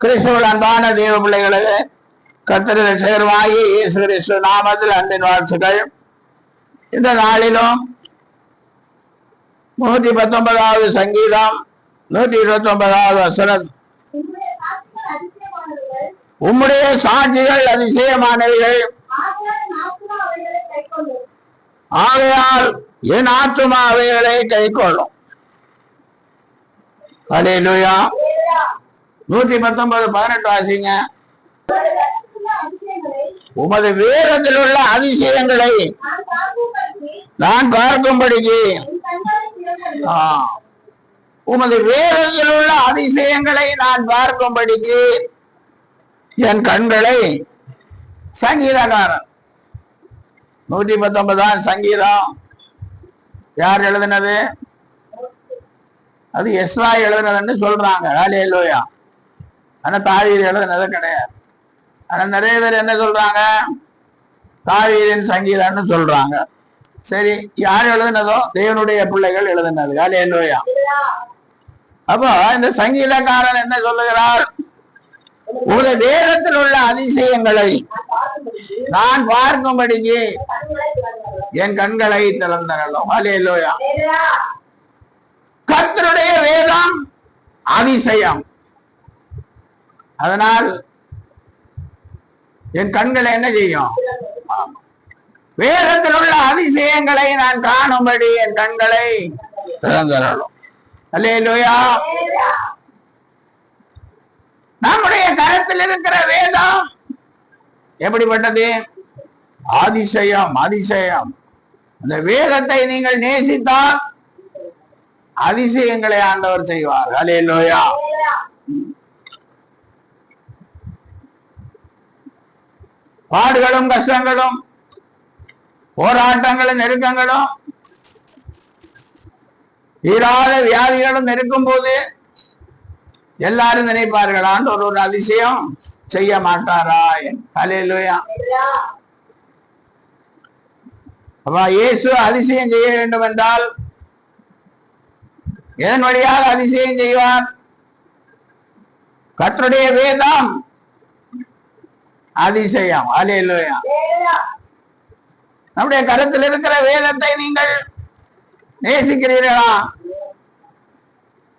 கிறிஸ்துவில் அன்பான தேவ பிள்ளைகளுக்கு கர்த்தர் ரட்சகருமாகிய இயேசு கிறிஸ்து நாமத்தில் அன்பின் வாழ்த்துக்கள். இந்த நாளிலும் 119வது சங்கீதம் 129வது வசனம், உம்முடைய சாட்சிகள் அதிசயமானவைகள், ஆகையால் என் ஆத்துமா அவைகளை கைக்கொள்ளும். அல்லேலூயா. 119:18 வாசிங்க. உமது வேதத்தில் உள்ள அதிசயங்களை நான் பார்க்கும்படிக்கு, உமது வேதத்தில் உள்ள அதிசயங்களை நான் பார்க்கும்படிக்கு என் கண்களை, சங்கீதக்காரன் 119 சங்கீதம் யார் எழுதினது? அது எஸ்ரா எழுதுனதுன்னு சொல்றாங்க. அல்லேலூயா. ஆனா தாவீது எழுதுனது கிடையாது. ஆனா நிறைய பேர் என்ன சொல்றாங்க? தாவீதின் சங்கீதம்னு சொல்றாங்க. சரி, யார் எழுதுனதோ தேவனுடைய பிள்ளைகள் எழுதுனது. அல்லேலூயா. அப்போ இந்த சங்கீதக்காரன் என்ன சொல்லுகிறார்? உமது வேதத்தில் உள்ள அதிசயங்களை நான் பார்க்கும்படிக்கு என் கண்களை திறந்தரலும். அல்லேலூயா. கர்த்தருடைய வேதம் அதிசயம். அதனால் என் கண்களை என்ன செய்யும்? வேதத்தில் உள்ள அதிசயங்களை நான் காணும்படி என் கண்களை திறந்தரலும். அல்லேலூயா. நம்முடைய கரத்தில் இருக்கிற வேதம் எப்படிப்பட்டது? அதிசயம். அதிசயம். அந்த வேதத்தை நீங்கள் நேசித்தால் அதிசயங்களை ஆண்டவர் செய்வார். அல்லேலூயா. பாடுகளும் கஷ்டங்களும் போராட்டங்களும் நெருக்கங்களும் தீராத வியாதிகளும் நெருக்கும் போது எல்லாரும் நினைப்பார்கள், ஆண்டவர் ஒரு அதிசயம் செய்ய மாட்டாரா? அல்லேலூயா. அப்ப இயேசு அதிசயம் செய்ய வேண்டும் என்றால் எதன் வழியாக அதிசயம் செய்வார்? கர்த்தருடைய வேதம் அதிசயம். அல்லேலூயா. நம்முடைய கருத்தில் இருக்கிற வேதத்தை நீங்கள் நேசிக்கிறீர்களா?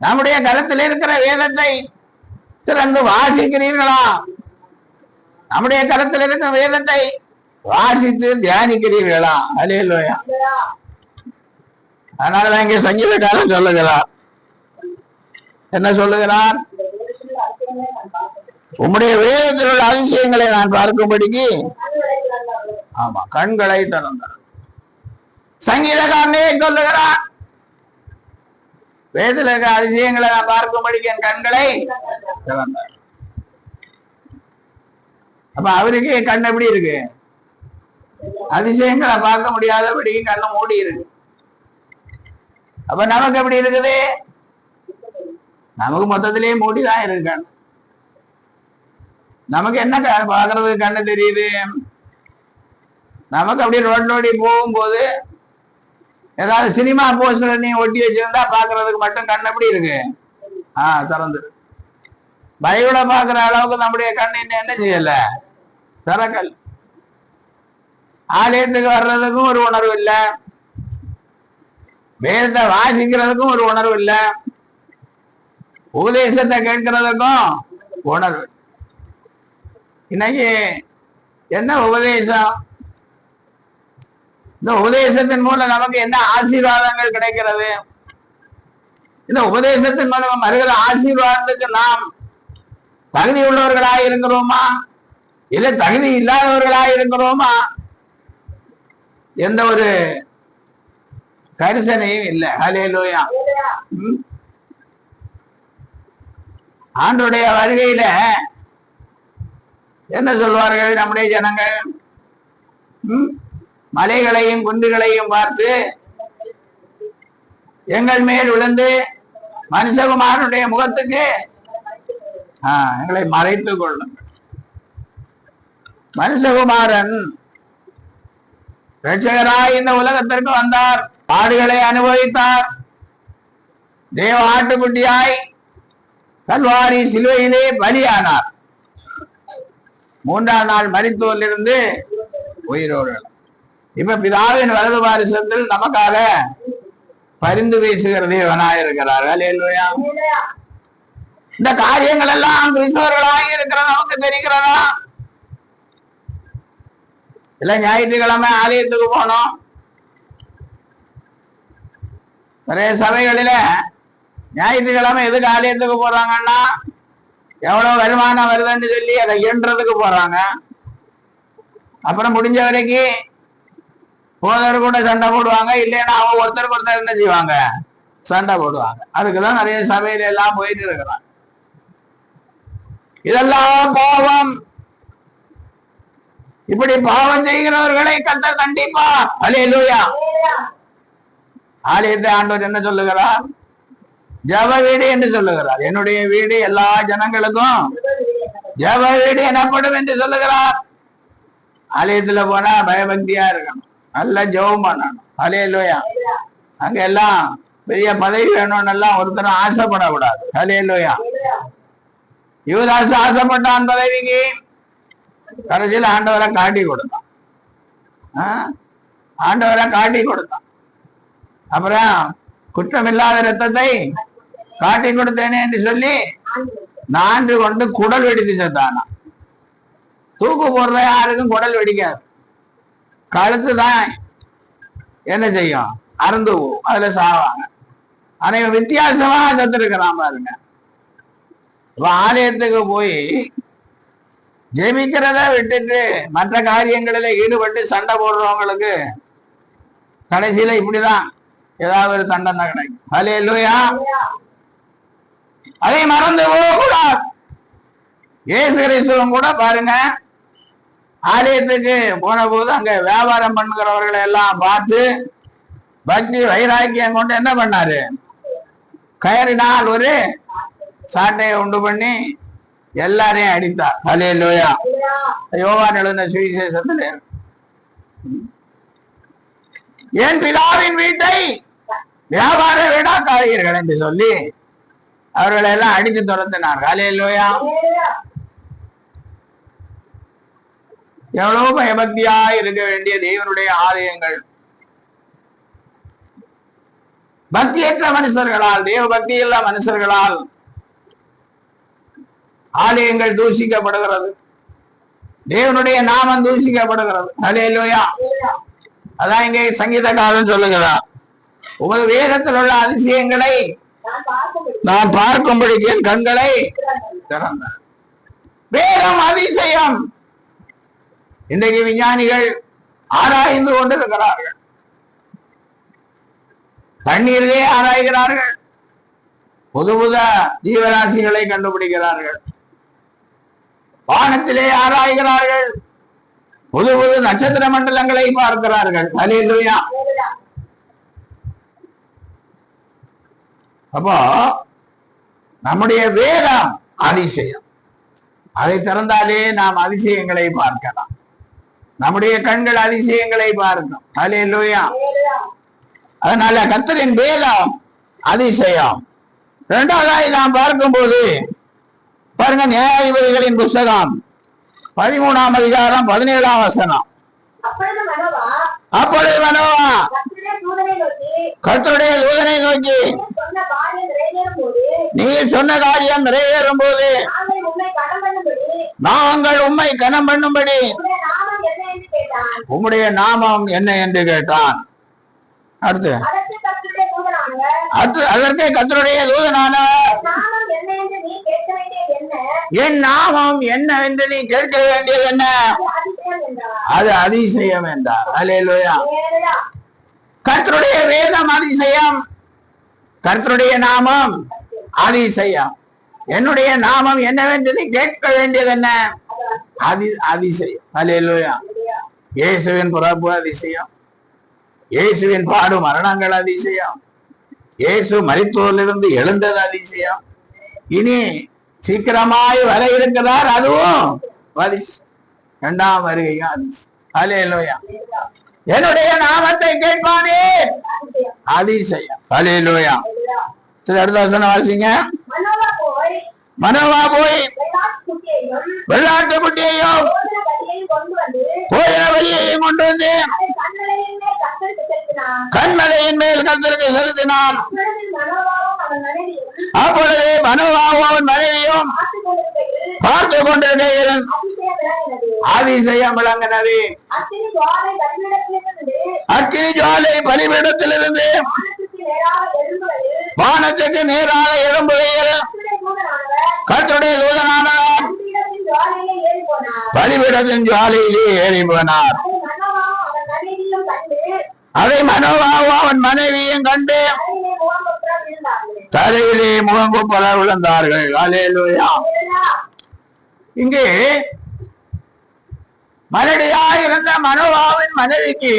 நம்முடைய கருத்தில் இருக்கிற வேதத்தை திறந்து வாசிக்கிறீர்களா? நம்முடைய கருத்தில் இருக்கிற வேதத்தை வாசித்து தியானிக்கிறீர்களா? அல்லேலூயா. அதனாலதான் இங்கே சங்கீதக்காரன் சொல்லுகிறார். என்ன சொல்லுகிறார்? உம்முடைய வேதத்தில் உள்ள அதிசயங்களை நான் பார்க்கும்படிக்கு கண்களை திறந்தார். சங்கீதக்காரனே சொல்லுகிறார், வேதத்தில் இருக்கிற அதிசயங்களை நான் பார்க்கும்படிக்கு என் கண்களை திறந்தார். அப்ப அவருக்கு கண் எப்படி இருக்கு? அதிசயங்களை பார்க்க முடியாதபடிக்கு கண்ணு மூடி இருக்கு. அப்ப நமக்கு எப்படி இருக்குது? நமக்கு மொத்தத்திலேயே மூடிதான் இருக்கு. நமக்கு என்ன பாக்குறதுக்கு கண்ணு தெரியுது? நமக்கு அப்படி ரோட்லோடி போகும்போது ஏதாவது சினிமா போஸ்டர் நீ ஒட்டி வச்சிருந்தா பாக்குறதுக்கு மட்டும் கண் எப்படி இருக்கு? திறந்து. பைபிளை பாக்குற அளவுக்கு நம்முடைய கண் இன்னும் என்ன செய்யல? திறக்கல். ஆலயத்துக்கு வர்றதுக்கும் ஒரு உணர்வு இல்லை, வேதத்தை வாசிக்கிறதுக்கும் ஒரு உணர்வு இல்லை, உபதேசத்தை கேட்கிறதுக்கும் உணர்வு. இன்னைக்கு என்ன உபதேசம்? இந்த உபதேசத்தின் மூலம் நமக்கு என்ன ஆசீர்வாதங்கள் கிடைக்கிறது? இந்த உபதேசத்தின் மூலம் வருகிற ஆசீர்வாதத்துக்கு நாம் தகுதி உள்ளவர்களாக இருக்கிறோமா இல்ல தகுதி இல்லாதவர்களாக இருக்கிறோமா? எந்த ஒரு கரிசனையும் இல்லை. அல்லேலூயா. ஆண்டவருடைய வருகையில என்ன சொல்வார்கள் நம்முடைய ஜனங்கள்? மலைகளையும் குன்றுகளையும் பார்த்து எங்கள் மேல் விழுந்து மனுஷகுமாரனுடைய முகத்துக்கு எங்களை மறைத்துக் கொள்ளுங்கள். மனுஷகுமாரன் ரட்சகராய் இந்த உலகத்திற்கு வந்தார், பாடுகளை அனுபவித்தார், தேவ ஆட்டுக்குட்டியாய் கல்வாரி சிலுவையிலே பலியானார். 3ஆம் நாள் மரித்தோரிலிருந்து உயிரோடு இப்ப பிதாவின் வலது பாரிசத்தில் நமக்காக பரிந்து பேசுகிற தேவனாயிருக்கிறார். அல்லேலூயா. இந்த காரியங்கள் எல்லாம் கிறிஸ்தவர்களாக இருக்கிற நமக்கு தெரிகிறதா? இல்ல ஞாயிற்றுக்கிழமை ஆலயத்துக்கு போனோம். நிறைய சபைகளில ஞாயிற்றுக்கிழமை எதுக்கு ஆலயத்துக்கு போறாங்கன்னா, எவ்வளவு வருமானம் வருதுன்னு சொல்லி அதை எண்றதுக்கு போறாங்க. அப்புறம் முடிஞ்ச வரைக்கும் போதர் கூட சண்டை போடுவாங்க, இல்லைன்னா அவங்க ஒருத்தருக்கு ஒருத்தர் என்ன செய்வாங்க, சண்டை போடுவாங்க. அதுக்குதான் நிறைய சபையில எல்லாம் போயிட்டு இருக்கிறாங்க. இதெல்லாம் பாவம். இப்படி பாவம் செய்கிறவர்களை கர்த்தர் கண்டிப்பார். அல்லேலூயா. ஆலயத்தை ஆண்டவர் என்ன சொல்லுகிறார்? ஜெப வீடு என்று சொல்லுகிறார். என்னுடைய வீடு எல்லா ஜனங்களுக்கும் ஜெப வீடு எனப்படும் என்று சொல்லுகிறார். ஆலயத்துல போனா பயபக்தியா இருக்கணும், நல்ல ஜெபம் பண்ணணும். அல்லேலூயா. அங்க எல்லாம் பெரிய பதவி வேணும்னு எல்லாம் ஒருத்தரும் ஆசைப்படக்கூடாது. அல்லேலூயா. யூதாஸ் ஆசைப்பட்டான் பதவிக்கு, கடைசியில் ஆண்டவரை காட்டி கொடுத்தான். ஆண்டவரை காட்டி கொடுத்தான். அப்புறம் குற்றமில்லாத ரத்தத்தை காட்டி கொடுத்தேனே என்று சொல்லி 4 கொண்டு குடல் வெடித்து செத்தானா. தூக்கு போடுற யாருக்கும் குடல் வெடிக்காது, கழுத்து தான் என்ன செய்யும், அறுந்து போகும், அதுல சாவாங்க. ஆனா வித்தியாசமா செத்துருக்கிறான் பாருங்க. ஆலயத்துக்கு போய் ஜெபிக்கிறத விட்டுட்டு மற்ற காரியங்களில ஈடுபட்டு சண்டை போடுறவங்களுக்கு கடைசியில இப்படிதான் ஏதாவது ஒரு தண்டனை கிடைக்கும். அல்லேலூயா. அதை மறந்து போகக்கூடாது. இயேசு கிறிஸ்துவும் கூட பாருங்க, ஆலயத்துக்கு போன போது அங்க வியாபாரம் பண்ணுகிறவர்களை எல்லாம் பார்த்து பக்தி வைராக்கியம் கொண்டு என்ன பண்ணாரு, கயறினால் ஒரு சாட்டையை உண்டு பண்ணி எல்லாரையும் அடித்தார். அல்லேலூயா. யோவான் எழுதின சுவிசேஷத்துல என் பிதாவின் வீட்டை வியாபார வீடாக்காதீர்கள் என்று சொல்லி அவர்களை எல்லாம் அடித்து துரத்தினார்கள். அல்லேலூயா. எவ்வளவு பயபக்தியா இருக்க வேண்டிய தேவனுடைய ஆலயங்கள் பக்தியற்ற மனுஷர்களால், தேவ பக்தி இல்ல மனுஷர்களால் ஆலயங்கள் தூஷிக்கப்படுகிறது, தேவனுடைய நாமம் தூஷிக்கப்படுகிறது. அல்லேலூயா. அதான் இங்கே சங்கீதக்காரன் சொல்லுகிறார், உமது வேதத்தில் உள்ள அதிசயங்களை நான் பார்க்கும்படிக்கு என் கண்களை திறந்தார். வேதம் அதிசயம். இன்றைக்கு விஞ்ஞானிகள் ஆராய்ந்து கொண்டிருக்கிறார்கள், தண்ணீரிலே ஆராய்கிறார்கள், புது புது ஜீவராசிகளை கண்டுபிடிக்கிறார்கள், வானத்திலே ஆராய்கிறார்கள், புது புது நட்சத்திர மண்டலங்களை பார்க்கிறார்கள். அல்லேலூயா. அப்போ நம்முடைய வேதம் அதிசயம். அதை திறந்தாலே நாம் அதிசயங்களை பார்க்கலாம். நம்முடைய கண்கள் அதிசயங்களை பார்க்கும். அல்லேலூயா. அதனால கர்த்தரின் வேதம் அதிசயம். 2வதாய் நாம் பார்க்கும்போது பாருங்க, நியாயாதிபதிகளின் புஸ்தகம் 13ஆம் அதிகாரம் 17ஆம் வசனம். அப்பொழுது மனோவா கர்த்தருடைய தூதனை நோக்கி, நீ சொன்ன காரியம் நிறைவேறும் போது நாங்கள் உம்மை கனம் பண்ணும்படி உம்முடைய நாமம் என்ன என்று கேட்டான். அடுத்து அதற்கு கர்த்தருடைய தூதனான, என் நாமம் என்ன என்று நீ கேட்க வேண்டியது என்ன, அது அதிசயம் என்றார். அல்லேலூயா. கர்த்தருடைய வேதம் அதிசயம், கர்த்தருடைய நாமம் அதிசயம். என்னுடைய நாமம் என்னவென்று நீ கேட்க வேண்டியது என்ன, அதிசயம். அல்லேலூயா. இயேசுவின் பிறப்பு அதிசயம், இயேசுவின் பாடு மரணங்கள் அதிசயம், இயேசு மரித்தோரிலிருந்து எழுந்தது அதிசயம். இனி சீக்கிரமாய் வர இருக்கிறார், அதுவும் அதிசயம். 2ஆம் வருகையும் அதிசயம். அல்லேலூயா. என்னுடைய நாமத்தை கேட்பானே அதிசயம். ஹல்லேலூயா. சரி, அடுத்த வசனம் வாசிங்க. மனோவா போய் வெள்ளாட்டு குட்டியையும் போஜன பலியையும் கொண்டு வந்து கண்மலையின் மேல் கர்த்தருக்கு செலுத்தினான். அப்பொழுது மனோவாவும் அவன் மனைவியும் பார்த்து கொண்டிருக்கையில் அதிசயம் விளங்கினது. அக்கினி ஜுவாலை பலிபீடத்திலிருந்து வானத்துக்கு நேராக எழும்புகையில் கர்த்தருடைய தூதனானவர் பலிபீடத்தின் ஜுவாலையிலே ஏறி போனார். அதை மனோவாவும் அவன் மனைவியும் கண்டு தலையிலே முகங்குப்புற விழுந்தார்கள். ஹல்லேலூயா. இங்கே மலடியாயிருந்த மனோவாவின் மனைவிக்கு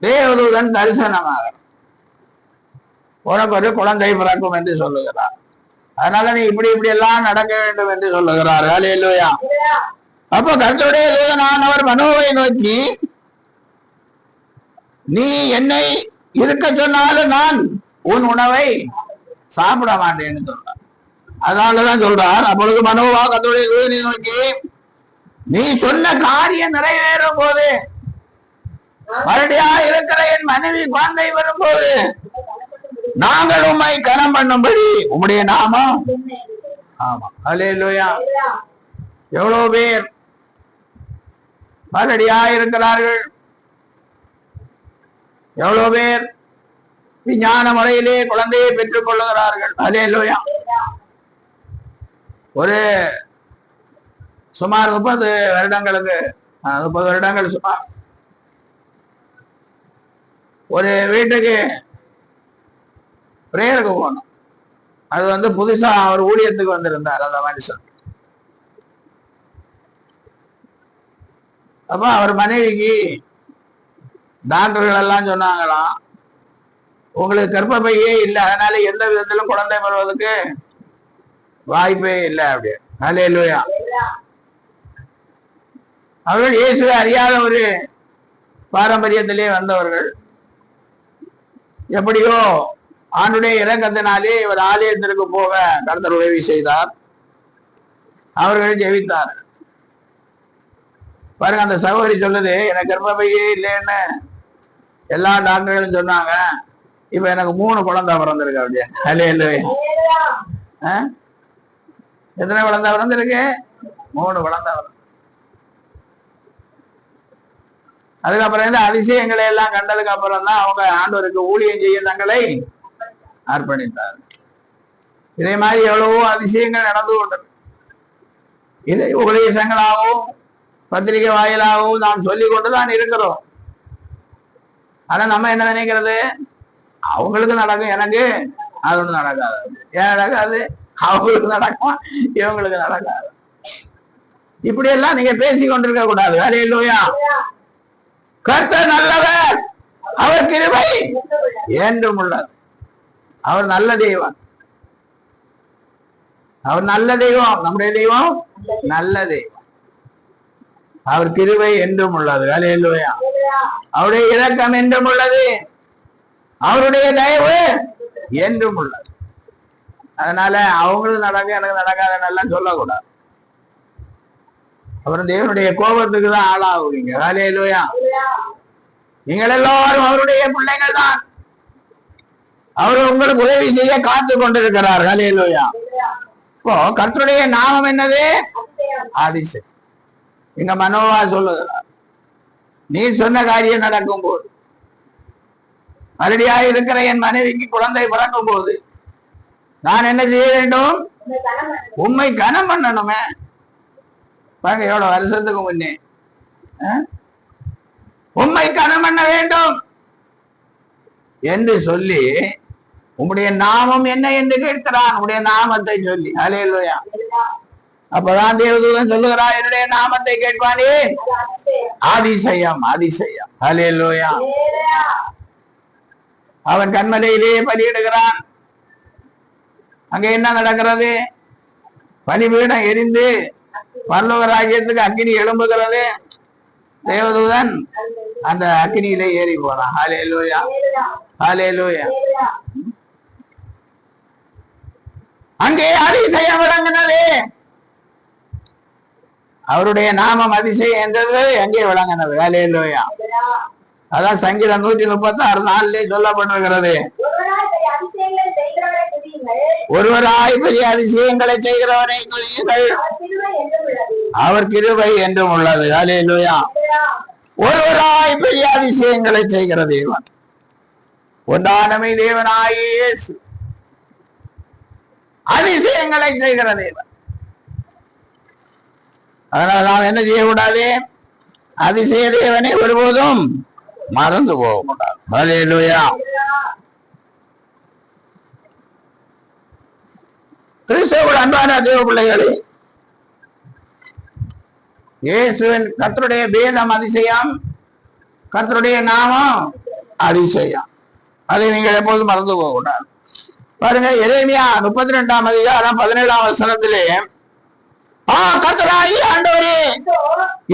தேவதூதன் தரிசனமாக உனக்கு ஒரு குழந்தை பிறக்கும் என்று சொல்லுகிறார். அதனால நீ இப்படி இப்படி எல்லாம் நடக்க வேண்டும் என்று சொல்லுகிறார். ஹல்லேலூயா. அப்போ கர்த்தருடைய தூதனானவர் மனோவை நோக்கி, நீ என்னை இருக்க சொன்னாலும் நான் உன் உணவை சாப்பிட மாட்டேன்னு சொல்றார். அதனாலதான் சொல்றார். அப்பொழுது மனோவா கர்த்தருடைய தூதனை நோக்கி, நீ சொன்ன காரியம் நிறைவேறும் போது, மறுபடியா இருக்கிற என் மனைவி குழந்தை வரும்போது நாங்கள் உம்மை கனம் பண்ணும்படி உம்முடைய நாமம். ஆமா. ஹல்லேலூயா. எவ்வளவு பேர் மறுபடியா இருக்கிறார்கள், எவ்வளவு பேர் விஞ்ஞான முறையிலே குழந்தையை பெற்றுக் கொள்ளுகிறார்கள். ஹல்லேலூயா. ஒரு சுமார் 30 வருடங்களுக்கு 30 வருடங்கள் சுமார் ஒரு வீட்டுக்கு பிரேயருக்கு போனோம். அது புதுசா அவர் ஊழியத்துக்கு வந்திருந்தார் அந்த மனுஷன். அப்ப அவர் மனைவிக்கு டாக்டர்கள் எல்லாம் சொன்னாங்களாம், உங்களுக்கு கர்ப்பப்பையே இல்லை, அதனால எந்த விதத்திலும் குழந்தை பெறுவதற்கு வாய்ப்பே இல்லை அப்படி. ஹல்லேலூயா. அவர்கள் இயேசுவை அறியாத ஒரு பாரம்பரியத்திலே வந்தவர்கள். எப்படியோ ஆண்டுடைய இரக்கத்தினாலே இவர் ஆலயத்திற்கு போக கர்த்தர் உதவி செய்தார். அவர்கள் ஜெபித்தார்கள். பாருங்க, அந்த சகோதரி சொல்லுது, எனக்கு கர்ப்பப்பையே இல்லைன்னு எல்லா டாக்டர்களும் சொன்னாங்க, இப்ப எனக்கு 3 குழந்தை பிறந்திருக்கு அப்படியே. ஹல்லேலூயா. எத்தனை குழந்தை பிறந்திருக்கு? 3 குழந்தை. அதுக்கப்புறம் இந்த அதிசயங்களை எல்லாம் கண்டதுக்கு அப்புறம் தான் அவங்க ஆண்டவருக்கு ஊழியம் செய்ய தங்களை அர்ப்பணித்தார். இதே மாதிரி எவ்வளவோ அதிசயங்கள் நடந்து கொண்டது. இதை உபதேசங்களாகவும் பத்திரிகை வாயிலாகவும் நாம் சொல்லி கொண்டுதான் இருக்கிறோம். ஆனா நம்ம என்ன நினைக்கிறது, அவங்களுக்கு நடக்கும், எனக்கு அது ஒண்ணு நடக்காது. ஏன் நடக்காது? அவங்களுக்கு நடக்கும், இவங்களுக்கு நடக்காது. இப்படி எல்லாம் நீங்க பேசி கொண்டிருக்க கூடாது. ஹல்லேலூயா. கர்த்தர் நல்லவர், அவர் கிருபை என்றும் உள்ளது. அவர் நல்ல தெய்வம். அவர் நல்ல தெய்வம். நம்முடைய தெய்வம் நல்ல தெய்வம். அவர் கிருபை என்றும் உள்ளது. ஹல்லேலூயா. அவருடைய இரக்கம் என்றும் உள்ளது. அவருடைய தயவு என்றும் உள்ளது. அதனால அவங்களுக்கு நடக்க எனக்கு நடக்காதெல்லாம் சொல்லக்கூடாது. அப்புறம் தேவனுடைய கோபத்துக்கு தான் ஆளாகுவீங்க. ஹல்லேலூயா. நீங்கள் எல்லாரும் அவருடைய பிள்ளைகள் தான். அவர் உங்களுக்கு உதவி செய்ய காத்து கொண்டிருக்கிறார். ஹல்லேலூயா. இப்போ கர்த்தருடைய நாமம் என்னது? அதிசயம். எங்க மனோவா சொல்லுகிறார், நீ சொன்ன காரியம் நடக்கும் போது, மறுபடியா இருக்கிற என் மனைவிக்கு குழந்தை பிறக்கும் போது நான் என்ன செய்ய வேண்டும்? உண்மை கனம் பண்ணணுமே. பாருங்க, எவ்வளவு வருஷத்துக்கு முன்னே உண்மை கனம் பண்ண வேண்டும் என்று சொல்லி உம்முடைய நாமம் என்ன என்று கேட்கிறான். உம்முடைய நாமத்தை சொல்லி. ஹல்லேலூயா. அப்பதான் தேவதூதன் சொல்லுகிறார், என்னுடைய நாமத்தை கேட்பானே அதிசயம் அதிசயம். ஹல்லேலூயா. அவன் கண்மலையிலே பலியிடுகிறான். அங்க என்ன நடக்கிறது? பலிபீடம் எரிந்து பரலோக ராஜ்யத்துக்கு அக்கினி எழும்புகிறது. தேவதூதன் அந்த அக்னியில ஏறி போறான். ஹல்லேலூயா, ஹல்லேலூயா. அங்கே அதிசயம் விளங்கினது. அவருடைய நாமம் அதிசயம் என்றது எங்கே விளங்கினது? ஹல்லேலூயா. அதான் சங்கீதம் 136 சொல்லப்பட்டிருக்கிறது. ஒருவராய் பெரிய அதிசயங்களை செய்கிறவரை துதியுங்கள், அவர் கிருபை என்றும் உள்ளது. ஹல்லேலூயா. ஒருவராய் பெரிய அதிசயங்களை செய்கிற தேவன், ஒன்றானமை தேவனாய் இயேசு அதிசயங்களை செய்கிற தேவன். அதனால நாம் என்ன செய்யக்கூடாது? அதிசய தேவனை ஒருபோதும் மறந்து போகக்கூடாது. ஹல்லேலூயா. கிறிஸ்துவுக்குள் அன்பான தேவ பிள்ளைகளே, இயேசுவின் கர்த்தருடைய வேதம் அதிசயம், கர்த்தருடைய நாமம் அதிசயம். அதை நீங்கள் எப்போதும் மறந்து போகக்கூடாது. பாருங்க, எரேமியா 32 அதிகாரம் 17 வசனத்திலே, கர்த்தராகிய ஆண்டவரே,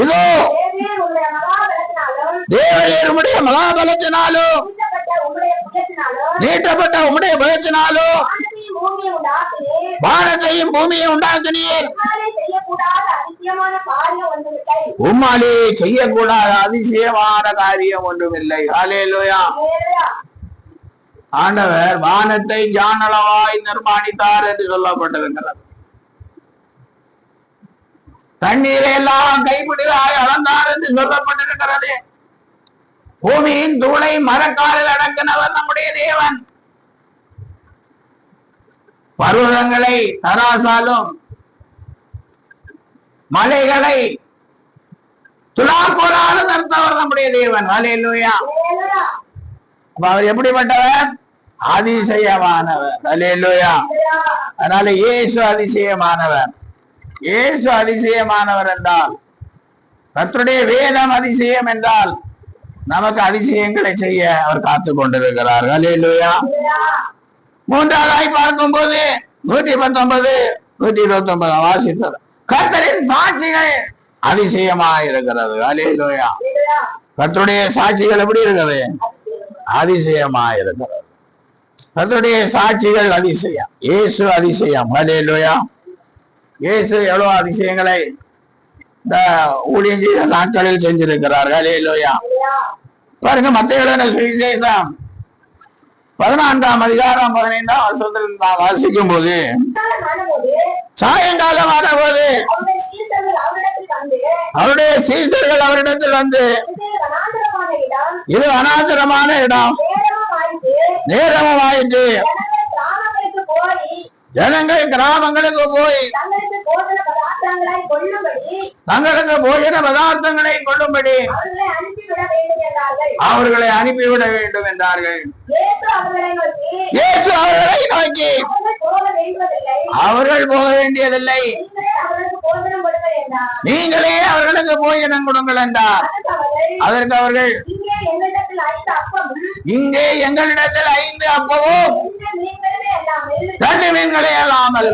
இதோ தேவனுடைய மகாபலத்தினாலும் நீட்டப்பட்ட உம்முடைய பயத்தினாலும் வானத்தையும் பூமியை உண்டாக்கினீர். உம்மாலே செய்யக்கூடாத அதிசயமான காரியம் ஒன்றுமில்லை. ஹல்லேலூயா. ஆண்டவர் வானத்தை ஞானளவாய் நிர்மாணித்தார் என்று சொல்லப்பட்டிருக்கிறது. தண்ணீரை எல்லாம் கைப்பிடியாய் அளந்தார் என்று சொல்லப்பட்டிருக்கிறது. பூமியின் தூளை மரக்காலில் அடக்கினவர் நம்முடைய தேவன். பர்வதங்களை தராசாலும் மலைகளை துலாக்கோலாலும் நிறுத்தவர் நம்முடைய தேவன். ஹல்லேலூயா. அவர் எப்படிப்பட்டவர்? அதிசயமானவர். ஹல்லேலூயா. அதனால இயேசு அதிசயமானவர். இயேசு அதிசயமானவர் என்றால், கர்த்தருடைய வேதம் அதிசயம் என்றால், நமக்கு அதிசயங்களை செய்ய அவர் காத்துக் கொண்டிருக்கிறார். ஹல்லேலூயா. மூன்றாவதாய் பார்க்கும் போது 119, 129 வாசித்தது, கர்த்தரின் சாட்சிகள் அதிசயமாயிருக்கிறது. ஹல்லேலூயா. கர்த்தருடைய சாட்சிகள் எப்படி இருக்குது? அதிசயமாயிருக்கிறது. கர்த்தருடைய சாட்சிகள் அதிசயம். இயேசு அதிசயம். ஹல்லேலூயா. இயேசு எவ்வளவு அதிசயங்களை இந்த ஊழியம் செய்த நாட்களில் செஞ்சிருக்கிறார்கள். ஹல்லேலூயா. பாருங்க, மத்தேயு எழுதின சுவிசேஷம் 14 அதிகாரம் 15 வசனத்தில் நான் வாசிக்கும் போது, சாயங்காலம் ஆன போது அவருடைய சீசர்கள் அவரிடத்தில் வந்து, இது அனாதரமான இடம், நேரமும் ஆயிற்று, ஜனங்கள் கிராமங்களுக்கு போய் தங்களுக்கு போஜன பதார்த்தங்களை கொள்ளும்படி அவர்களை அனுப்பிவிட வேண்டும் என்றார்கள். இயேசு அவர்களை நோக்கி, அவர்கள் போக வேண்டியதில்லை, நீங்களே அவர்களுக்கு போஜனம் கொடுங்கள் என்றார். அதற்கு அவர்கள், இங்கே எங்களிடத்தில் 5 அப்பமும் 2 மீன்களே அல்லாமல்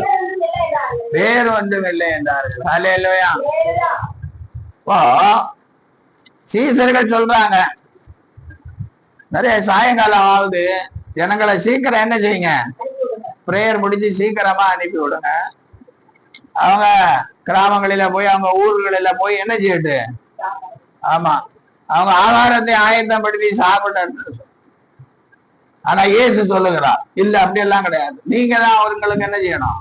வேறு ஒன்றுமில்லை என்றார்கள். ஹல்லேலூயா. சீசர்கள் சொல்றாங்க, நிறைய சாயங்காலம் ஆகுது, ஜனங்களை சீக்கிரம் என்ன செய்யுங்க, பிரேயர் முடிஞ்சு சீக்கிரமா அனுப்பி விடுங்க. அவங்க கிராமங்களில போய், அவங்க ஊர்களில போய் என்ன செய்யட்டு, ஆமா, அவங்க ஆகாரத்தை ஆயத்தப்படுத்தி சாப்பிட்டு. ஆனா இயேசு சொல்லுகிறார், இல்ல அப்படி எல்லாம் கிடையாது, நீங்க தான் அவர்களுக்கு என்ன செய்யணும்,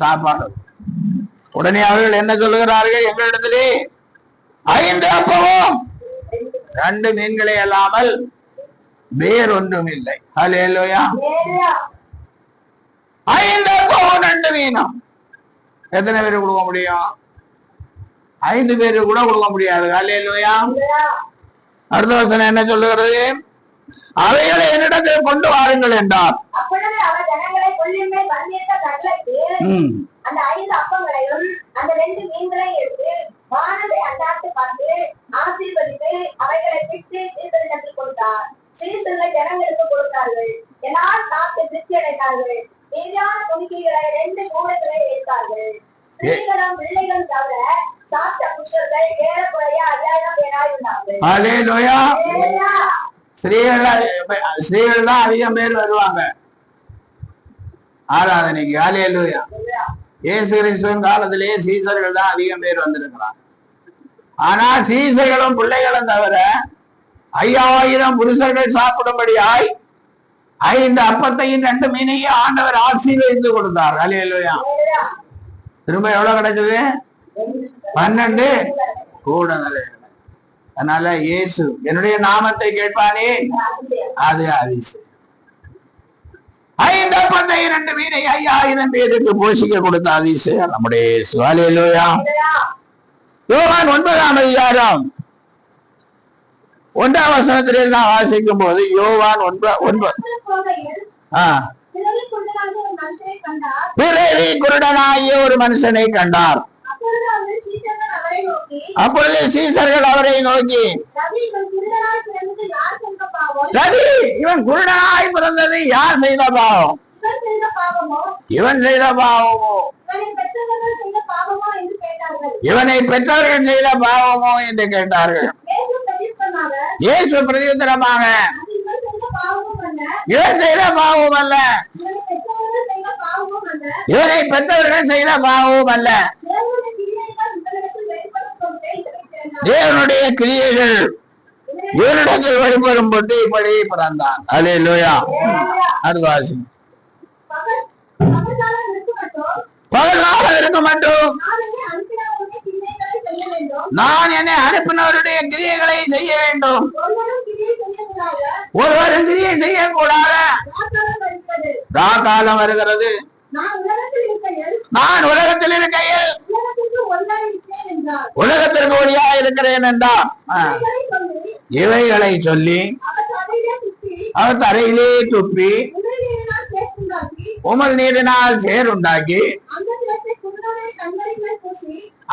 சாப்பாடு. உடனே அவர்கள் என்ன சொல்லுகிறார்கள், எங்களிடத்திலே 5 அப்பமும் 2 மீன்களே அல்லாமல் வேறொன்றும் இல்லை. ஹல்லேலூயா. 5 அப்பமும் 2 மீனும் எத்தனை பேருக்கு கொடுக்க முடியும்? 5 பேருக்கு கூட கொடுக்க முடியாது. ஹல்லேலூயா. அடுத்த வசனம் என்ன சொல்லுகிறது, அவைகளை என்னிடத்தில் கொண்டு வாருங்கள் என்றார். அந்த 5 அப்பங்களையும் அந்த 2 மீன்களையும் எடுத்து வானத்தை அண்டாத்து பார்த்து ஆசீர்வதித்து அவைகளை பிட்டு சீசரிடத்தில் கொடுத்தார். சீசர்கள் ஜனங்களுக்கு கொடுத்தார்கள். எல்லாரும் சாப்பிட்டு திருப்தி அடைந்தார்கள். மீதியான துணிக்கைகளை 2 கூடைகளை எடுத்தார்கள். ஸ்ரீகள் தான் அதிகம் பேர் வருவாங்க ஆராதனைக்கு. ஹல்லேலூயா. இயேசு கிறிஸ்துவின் காலத்திலேயே சீசர்கள் தான் அதிகம் பேர் வந்திருக்கிறாங்க. ஆனா சீசர்களும் பிள்ளைகளும் தவிர 5000 புருஷர்கள் சாப்பிடும்படியாய் 5 அப்பத்தையும் 2 மீனையும் ஆண்டவர் ஆசீர்வதித்து கொடுத்தார். ஹல்லேலூயா. திரும்ப எவ்வளவு கிடைச்சது? 12 கூட. அதனால இயேசு என்னுடைய நாமத்தை கேட்பானே அது அதிசயம். 5 அப்பத்தையும் 2 மீனை 5000 பேருக்கு போஷிக்க கொடுத்த அதிசயம் நம்முடைய இயேசு. ஹல்லேலூயா. யோவான் 9ஆம் அதிகாரம் 1ஆம் வசனத்திலே நான் வாசிக்கும் போது யோவான் 9 பிறவி குருடனாகிய ஒரு மனுஷனை கண்டார். அப்பொழுது சீசர்கள் அவரை நோக்கி, ரவி, இவன் குருடனாய் பிறந்தது யார் செய்த பாவம்? இவன் செய்த பாவமோ இவனை பெற்றவர்கள் செய்த பாவமோ என்று கேட்டார்கள். இயேசு பிரதியுத்தரமாக, இவன் செய்த பாவம் அல்ல, இவனை பெற்றவர்கள் செய்த பாவமும் அல்ல, தேவனுடைய கிரியைகள் இவனிடத்தில் வெளிப்படும் பொட்டு இப்படி பிறந்தான். ஹல்லேலூயா. அடுத்த வாசி. பகல்காலம் இருக்க மட்டும் நான் என்னை அனுப்பினவருடைய கிரியைகளை செய்ய வேண்டும். ஒருவரும் கிரியை செய்யக்கூடாத காலம் வருகிறது. நான் உலகத்தில் இருக்கையில் உலகத்திற்கு ஒளியா இருக்கிறேன் என்றார். இவைகளை சொல்லி அவர் தரையிலே துப்பி உமல் நீரினால் சேருண்டாக்கி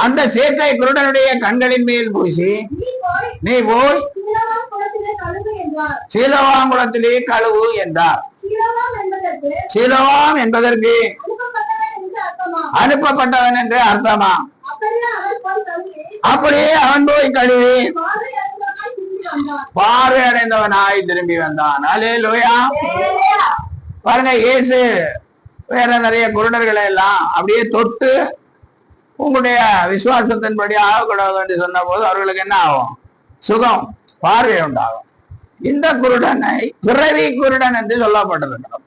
அந்த சேற்றை குருடனுடைய கண்களின் மேல் பூசி, நீ போய் சீலோவாம் குளத்திலே கழுவு என்றார். சீலோவாம் என்பதற்கு அனுப்பப்பட்டவன் என்று அர்த்தமா. அப்படியே அவன் போய் கழுவி பார்வை அடைந்தவனாய் திரும்பி வந்தான். ஹல்லேலூயா. பாருங்க, இயேசு வேற நிறைய குருடர்களை எல்லாம் அப்படியே தொட்டு உங்களுடைய விசுவாசத்தின்படி ஆகக்கூடாது என்று சொன்ன போது அவர்களுக்கு என்ன ஆகும்? சுகம், பார்வை உண்டாகும். இந்த குருடனை பிறவி குருடன் என்று சொல்லப்பட்டிருக்கிறது.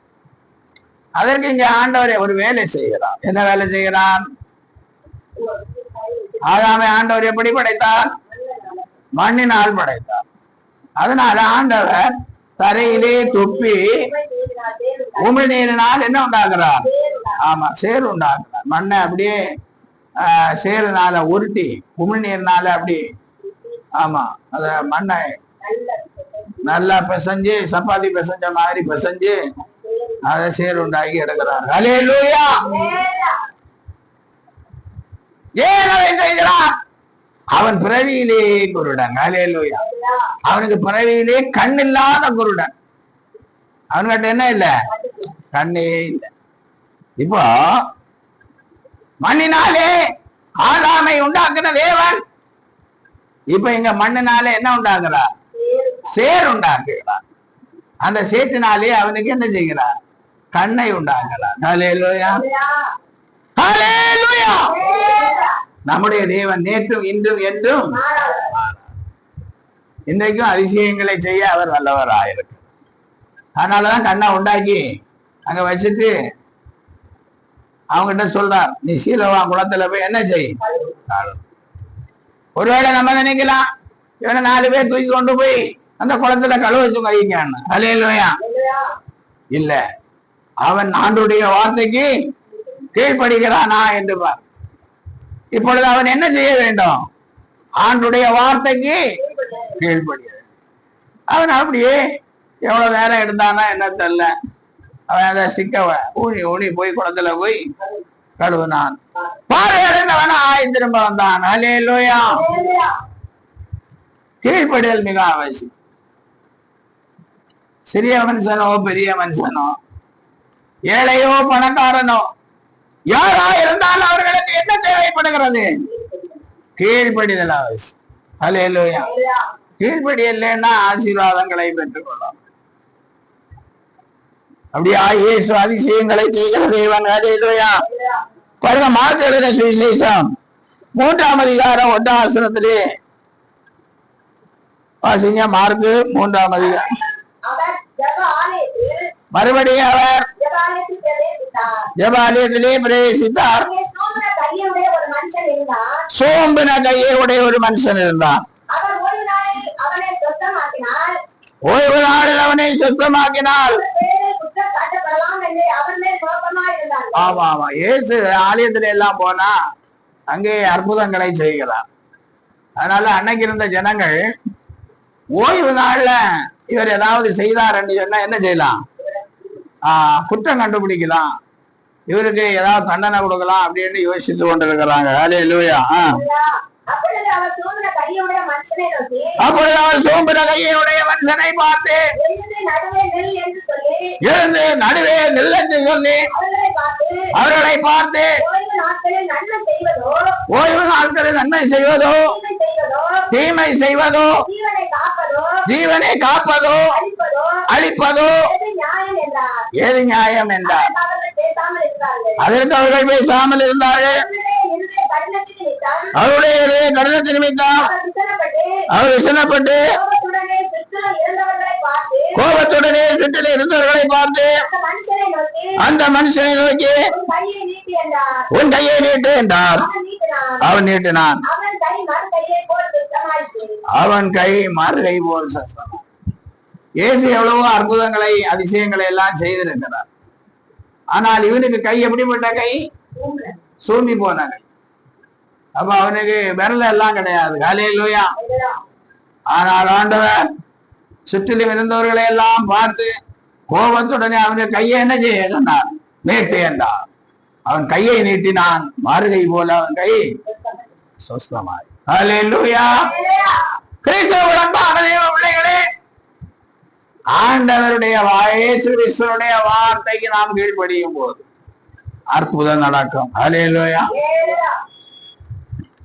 அதற்கு இங்க ஆண்டவரை ஒரு வேலை செய்கிறார். என்ன வேலை செய்கிறான்? ஆதாமை ஆண்டவர் எப்படி படைத்தார்? மண்ணினால் படைத்தார். அதனால ஆண்டவர் தரையிலே துப்பி உமிழ் நீரினால் என்ன உண்டாக்குறார்? ஆமா, சேர் உண்டாக்குறார். மண்ணை அப்படியே சேருனால உருட்டி உமிழ் நீர்னால அப்படி ஆமா அத மண்ணை நல்லா பிசைஞ்சு சப்பாத்தி பிசைஞ்ச மாதிரி பிசைஞ்சு அதை சேர் உண்டாக்கி எடுக்கிறார். ஹல்லேலூயா. ஏன் அதை செய்கிறான்? அவன் பிறவியிலே குருடன். ஹல்லேலூயா. அவனுக்கு பிறவியிலே கண் இல்லாத குருடன். அவன்கிட்ட என்ன இல்ல? கண்ணே இல்லை. இப்போ மண்ணினாலே ஆதாமை உண்டாக்குன தேவன் இப்ப இங்க மண்ணினாலே என்ன உண்டாக்குறார்? சேர் உண்டாக்குகிறார். அந்த சேற்றினாலே அவனுக்கு என்ன செய்கிறார்? கண்ணை உண்டாக்குறார். ஹல்லேலூயா. ஹல்லேலூயா. நம்முடைய தேவன் நேற்றும் இன்றும் என்றும் இன்றைக்கும் அதிசயங்களை செய்ய அவர் வல்லவராயிருக்கு. அதனாலதான் கண்ணை உண்டாக்கி அங்க வச்சுட்டு அவங்கிட்ட சொல்றார், நீ சீலோவாம் குளத்துல போய் என்ன செய். ஒருவேளை நம்ம நினைக்கலாம், இவனை 4 பேர் தூக்கி கொண்டு போய் அந்த குளத்துல கழுவ வச்சு வைக்கான்னு. ஹல்லேலூயா. இல்ல, அவன் ஆண்டவருடைய வார்த்தைக்கு கீழ்ப்படுகிறானா என்று பார். இப்பொழுது அவன் என்ன செய்ய வேண்டும்? ஆண்டவருடைய வார்த்தைக்கு கீழ்ப்படுகிறான். அவன் அப்படியே எவ்வளவு நேரம் எடுத்தானா என்ன தெரியல, அவன் அதை சிக்கவ ஊனி ஊனி போய் குளத்துல போய் கழுவுனான். பார்வையடைந்தவனா திரும்ப வந்தான். ஹல்லேலூயா. கீழ்ப்படுதல் மிக அவசியம். சிறிய மனுஷனோ பெரிய மனுஷனோ ஏழையோ பணக்காரனோ யாரா இருந்தாலும் அவர்களுக்கு என்ன தேவைப்படுகிறது? கீழ்ப்படிதல் அவசியம். அல்லேலூயா. கீழ்ப்படி இல்லைன்னா ஆசீர்வாதங்களை பெற்றுக்கொள்ளும். அப்படியா இயேசு அதிசயங்களை செய்கிற தேவன். அல்லேலூயா. பாருங்க, மார்க் எழுதின சுவிசேஷம் 3ஆம் அதிகாரம் 1ஆம் வசனத்திலே வாசிங்க. மார்க் 3ஆம் அதிகாரம். மறுபடியும் அவர் ஜெபாலயத்திலே பிரவேசித்தார். சோம்பின கையை உடைய ஒரு மனுஷன் இருந்தான். ஓய்வு நாளில் அவனை சுத்தமாக்கினால். ஆமா ஆமா, இயேசு ஆலயத்துல எல்லாம் போனா அங்கே அற்புதங்களை செய்கிறார். அதனால அன்னைக்கு இருந்த ஜனங்கள் ஓய்வு நாள்ல இவர் ஏதாவது செய்தார் என்று சொன்னா என்ன செய்யலாம்? குற்றம் கண்டுபிடிக்கலாம், இவருக்கு ஏதாவது தண்டனை கொடுக்கலாம் அப்படின்னு யோசித்து கொண்டிருக்கிறாங்க. அல்லேலூயா. அப்பொழுது அவர் சோம்பின கையுடைய மனுஷனை பார்த்து எழுந்து நடுவே நில் என்று சொல்லி அவர்களை பார்த்து ஓய்வு நாட்களில் நன்மை செய்வதோ தீமை செய்வதோ ஜீவனை காப்பதோ அழிப்பதோ ஏது நியாயம் என்றார். அதற்கு அவர்கள் பேசாமல் இருந்தார்கள். அவருடைய கடிதத்தை நிமித்தம் அவர் விசனப்பட்டு கோபத்துடனே சுற்றில இருந்தவர்களை பார்த்து அந்த மனுஷனை நோக்கி உன் கையை நீட்டு என்றார். அவன் நீட்டினான். அவன் கை மறுகை போல் சத்தம். இயேசு எவ்வளவோ அற்புதங்களை அதிசயங்களை எல்லாம் செய்திருக்கிறார். ஆனால் இவனுக்கு கை எப்படிப்பட்ட கை? சூம்பி போன கை. அப்ப அவனுக்கு விரல எல்லாம் கிடையாது. அல்லேலூயா. ஆனால் ஆண்டவர் சுற்றிலும் இருந்தவர்களை எல்லாம் பார்த்து கோபத்துடனே அவனுக்கு கையை என்ன செய்ய சொன்னார்? நீட்டு என்றார். அவன் கையை நீட்டினான். மாறுகை போல அவன் கை சொஸ்தமாய். அல்லேலூயா. கிறிஸ்தவ அன்பான பிள்ளைகளே, ஆண்டவருடைய இயேசு கிறிஸ்துவினுடைய வார்த்தைக்கு நாம் கீழ்ப்படியும் போது அற்புதம் நடக்கும். அல்லேலூயா.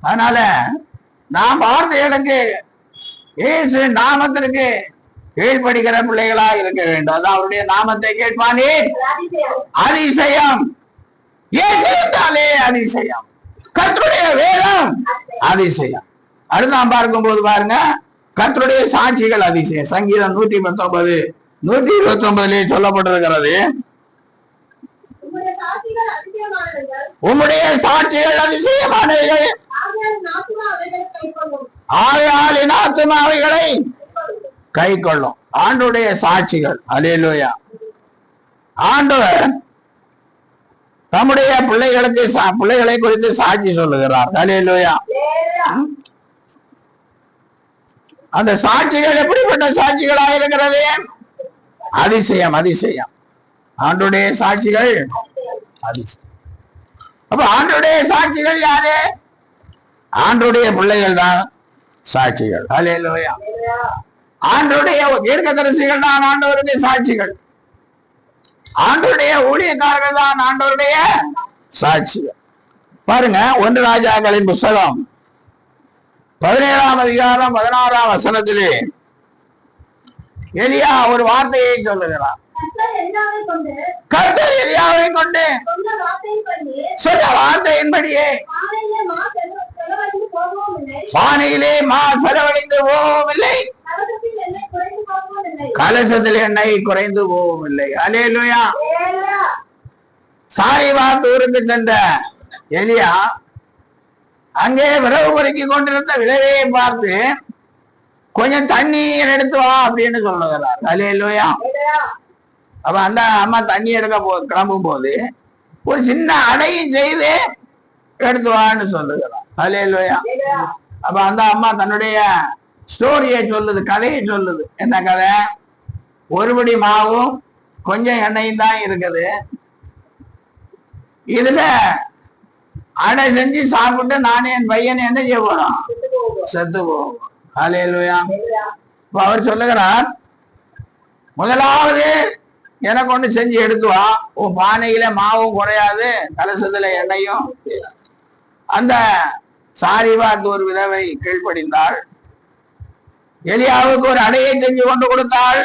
அதனால நாம் வார்த்தைகளுக்கு இயேசு நாமத்திற்கு கீழ்ப்படுகிற பிள்ளைகளா இருக்க வேண்டும். அதான் அவருடைய நாமத்தை கேட்பானே அதிசயம். இயேசு என்றாலே அதிசயம். கர்த்தருடைய வேதம் அதிசயம். அடுத்து நாம் பார்க்கும் போது பாருங்க, கர்த்தருடைய சாட்சிகள் அதிசயம். சங்கீதம் 119 129 சொல்லப்பட்டிருக்கிறது. உம்முடைய சாட்சிகள் அதிசயமானவைகள், ஆகையால் என் ஆத்துமா அவைகளை கை கொள்ளும். ஆண்டவருடைய சாட்சிகள். அல்லேலூயா. ஆண்டவர் தம்முடைய பிள்ளைகளை குறித்து சாட்சி சொல்லுகிறார். அல்லேலூயா. அந்த சாட்சிகள் எப்படிப்பட்ட சாட்சிகளாக இருக்கிறது? அதிசயம் அதிசயம். ஆண்டவருடைய சாட்சிகள் அதிசயம். அப்ப ஆண்டவருடைய சாட்சிகள் யாரு? ஆண்டவருடைய பிள்ளைகள் தான் சாட்சிகள். அல்லேலூயா. ஆண்டவருடைய தீர்க்கதரிசிகள் தான் ஆண்டவருடைய சாட்சிகள். ஆண்டவருடைய ஊழியக்காரர்கள் தான் ஆண்டவருடைய சாட்சிகள். பாருங்க, 1 ராஜாக்களின் புஸ்தகம் 17ஆம் அதிகாரம் 16ஆம் வசனத்திலே எலியா ஒரு வார்த்தையை சொல்லுகிறார். கர்த்தர் எலியாவை கொண்டு சொன்ன வார்த்தையின்படியே பானையிலே மா செலவழிந்து போவதில்லை, கலசத்தில் எண்ணெய் குறைந்து போவதில்லை. அல்லேலூயா. சாரிவாத்தூருக்கு சென்ற எலியா அங்கே விரவு பொறுக்கி கொண்டிருந்த விதவையை பார்த்து கொஞ்சம் தண்ணீர் எடுத்து வா அப்படின்னு சொல்லுகிறார். அல்லேலூயா. அப்ப அந்த அம்மா தண்ணி எடுக்க கிளம்பும் போது ஒரு சின்ன அடையும் செய்து எடுத்து வான்னு சொல்லுகிறார். அல்லேலூயா. அப்ப அந்த அம்மா தன்னுடைய ஸ்டோரியை சொல்லுது, கதையை சொல்லுது. என்ன கதை? ஒருபடி மாவும் கொஞ்சம் எண்ணெயும் தான் இருக்குது. இதுல அடை செஞ்சு சாப்பிட்டு நானே என் பையனை என்ன செய்ய போறோம்? செத்து போவோம். அல்லேலூயா. அவர் சொல்லுகிறார், முதலாவது எனக்கு ஒண்ணு செஞ்சு எடுத்து வா. உன் பானையில மாவும் குறையாது, கலசத்துல எண்ணெயும். அந்த சாரிபாத் ஒரு விதவை கீழ்ப்படிந்தாள். எலியாவுக்கு ஒரு அடையை செஞ்சு கொண்டு கொடுத்தாள்,